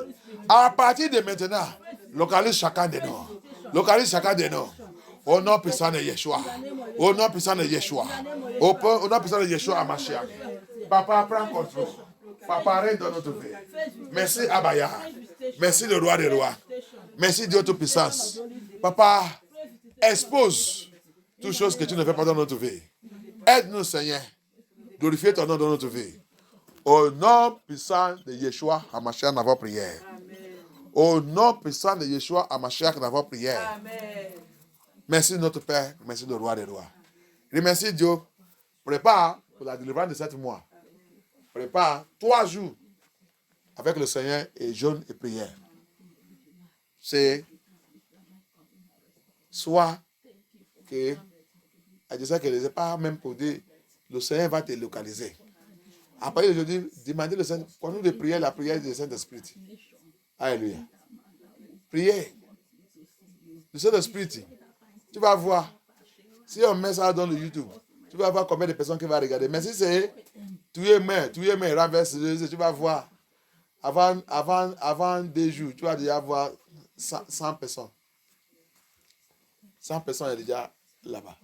S1: à partir de maintenant, localise chacun de nous. Localise chacun de nous. Au nom puissant de Yeshua. Au nom puissant de Yeshua. Au nom puissant de Yeshua HaMashiach. Papa, prends contrôle. Papa, règne dans notre vie. Merci Abaya. Merci le roi des rois. Merci Dieu Tout-Puissance. Papa, expose toutes choses que tu ne fais pas dans notre vie. Aide-nous, Seigneur. Glorifie ton nom dans notre vie. Au nom puissant de Yeshua HaMashiach, nous avons prière. Au nom puissant de Yeshua HaMashiach, nous avons prière.
S4: Amen.
S1: Merci notre Père. Merci le roi des rois. Remercie Dieu. Prépare pour la délivrance de 7 mois. Prépare 3 jours avec le Seigneur et jeûne et prière. C'est soit que, je sais que c'est pas même pour dire, le Seigneur va te localiser. Après, je dis, demandez le Seigneur, pour nous de prier la prière du Saint-Esprit. Alléluia. Priez. Le Saint-Esprit, tu vas voir. Si on met ça dans le YouTube, tu vas voir combien de personnes qui vont regarder. Mais si c'est tu es main, renverse, tu vas voir. Avant 2 jours, tu vas déjà voir 100 personnes. 100 personnes sont déjà là-bas.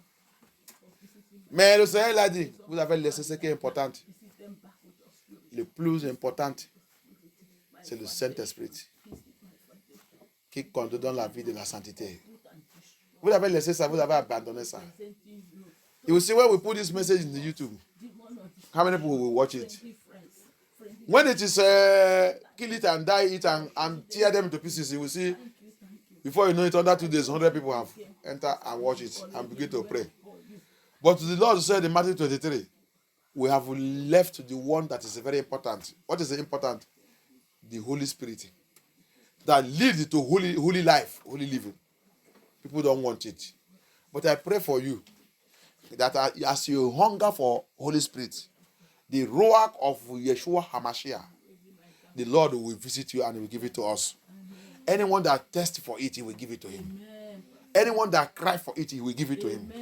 S1: Mais le Seigneur l'a dit, vous avez laissé ce qui est important. Le plus important, c'est le Saint-Esprit qui compte dans la vie de la sainteté. Vous avez laissé ça, vous avez abandonné ça. You will see when we put this message in the YouTube, how many people will watch it? When it is kill it and die it and tear them to pieces, you will see, before you know it, under 2 days, 100 people have entered and watched it and begin to pray. But the Lord said in Matthew 23, we have left the one that is very important. What is important? The Holy Spirit. That leads to holy life, holy living. People don't want it. But I pray for you that as you hunger for Holy Spirit, the Ruach of Yeshua HaMashiach, the Lord will visit you and will give it to us. Anyone that thirsts for it, he will give it to him. Anyone that cries for it, he will give it to him.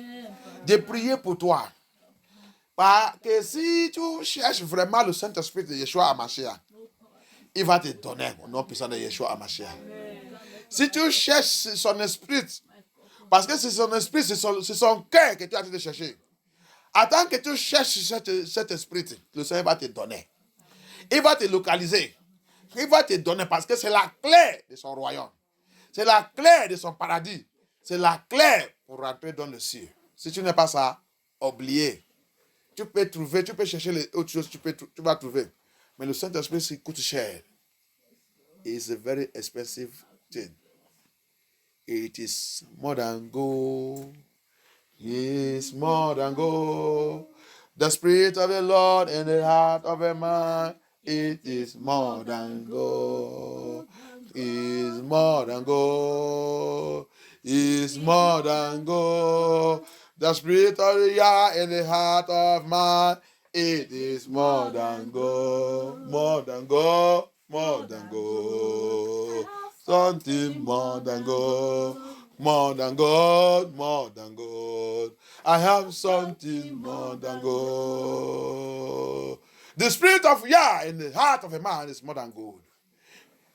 S1: J'ai prié pour toi. Parce que si tu cherches vraiment le Saint-Esprit de Yeshua HaMashiach, il va te donner au nom puissant de Yeshua HaMashiach. Si tu cherches son esprit, parce que c'est son esprit, c'est son cœur que tu as de chercher. Attends que tu cherches cet esprit, le Seigneur va te donner. Il va te localiser. Il va te donner parce que c'est la clé de son royaume. C'est la clé de son paradis. C'est la clé pour rentrer dans le ciel. Si tu n'as pas ça, oubliez. Tu peux trouver, tu peux chercher les autres choses, tu vas trouver. Mais le Saint-Esprit, ça coûte cher. It's a very expensive thing. It is more than gold. It's more than gold. The Spirit of the Lord in the heart of a man. It is more than gold. It's more than gold. It's more than gold. The Spirit of the Yah in the heart of man. It is more than gold. More than gold. More than gold. Something more than gold. More than gold. More than gold. I have something more than gold. The Spirit of Yah in the heart of a man is more than gold.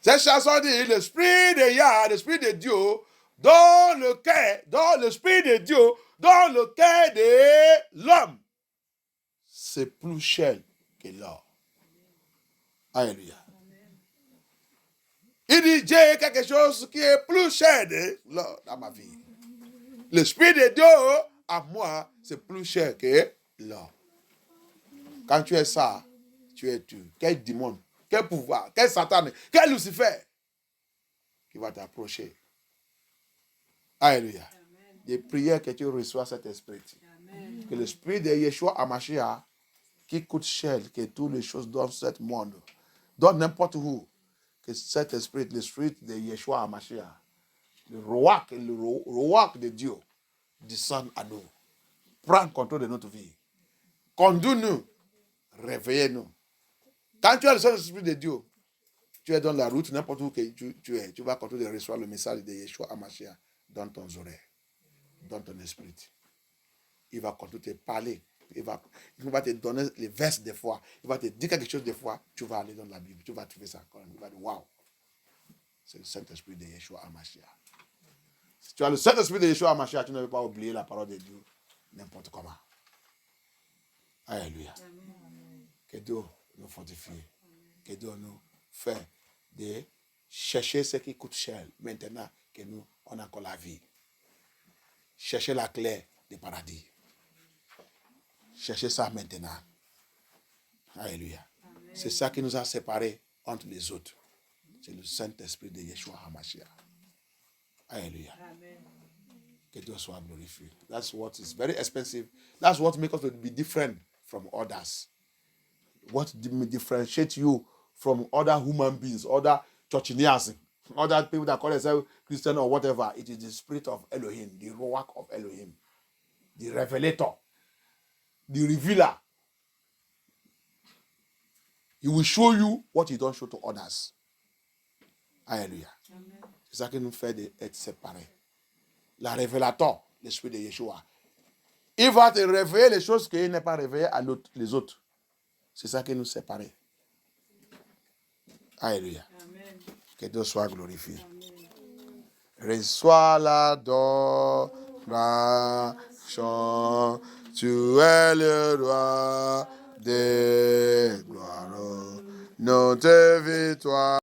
S1: C'est chanson dit, l'Esprit de Yah, l'Esprit de Dieu, dans le cœur, dans l'Esprit de Dieu, dans le cœur de l'homme, c'est plus cher que l'or. Alléluia. Il dit, j'ai quelque chose qui est plus cher de l'or dans ma vie. L'Esprit de Dieu à moi, c'est plus cher que l'or. Quand tu es ça, tu es tu. Quel démon, quel pouvoir, quel Satan, quel Lucifer qui va t'approcher. Alléluia. Des prières que tu reçois cet esprit. Amen. Que l'esprit de Yeshua Hamashiach, qui coûte cher que toutes les choses dans ce monde, dans n'importe où, que cet esprit, l'esprit de Yeshua Hamashiach, le roi de Dieu, descende à nous. Prends contrôle de notre vie. Conduis-nous. Réveillez-nous. Quand tu as le Saint-Esprit de Dieu, tu es dans la route, n'importe où que tu es, tu vas continuer de recevoir le message de Yeshua Hamashiach dans ton oreille, dans ton esprit. Il va continuer de te parler. Il va te donner les versets des fois. Il va te dire quelque chose des fois. Tu vas aller dans la Bible. Tu vas trouver ça. Il va dire, waouh. C'est le Saint-Esprit de Yeshua Hamashiach. Si tu as le Saint-Esprit de Yeshua Hamashiach, tu ne veux pas oublier la parole de Dieu n'importe comment. Alléluia. Que Dieu nous fortifie. Que Dieu nous fait de chercher ce qui coûte cher. Maintenant que nous, on a encore la vie. Chercher la clé du paradis. Cherchez ça maintenant. Alléluia. C'est ça qui nous a séparés entre les autres. C'est le Saint-Esprit de Yeshua Hamashiach. Alléluia. Amen. Que Dieu soit glorifié. That's what is very expensive. That's what makes us to be different from others. What differentiates you from other human beings, other churchineers, other people that call themselves Christian or whatever. It is the spirit of Elohim, the Ruach of Elohim, the revelator, the revealer. He will show you what he don't show to others. Alléluia. C'est ça qui nous fait d'être séparés. La révélateur, l'esprit de Yeshua. Il va te révéler les choses qu'il n'est pas révélé à les autres. C'est ça qui nous sépare. Alléluia. Amen. Que Dieu soit glorifié. Reçois l'adoration. Tu es le roi des gloires. Notre victoire.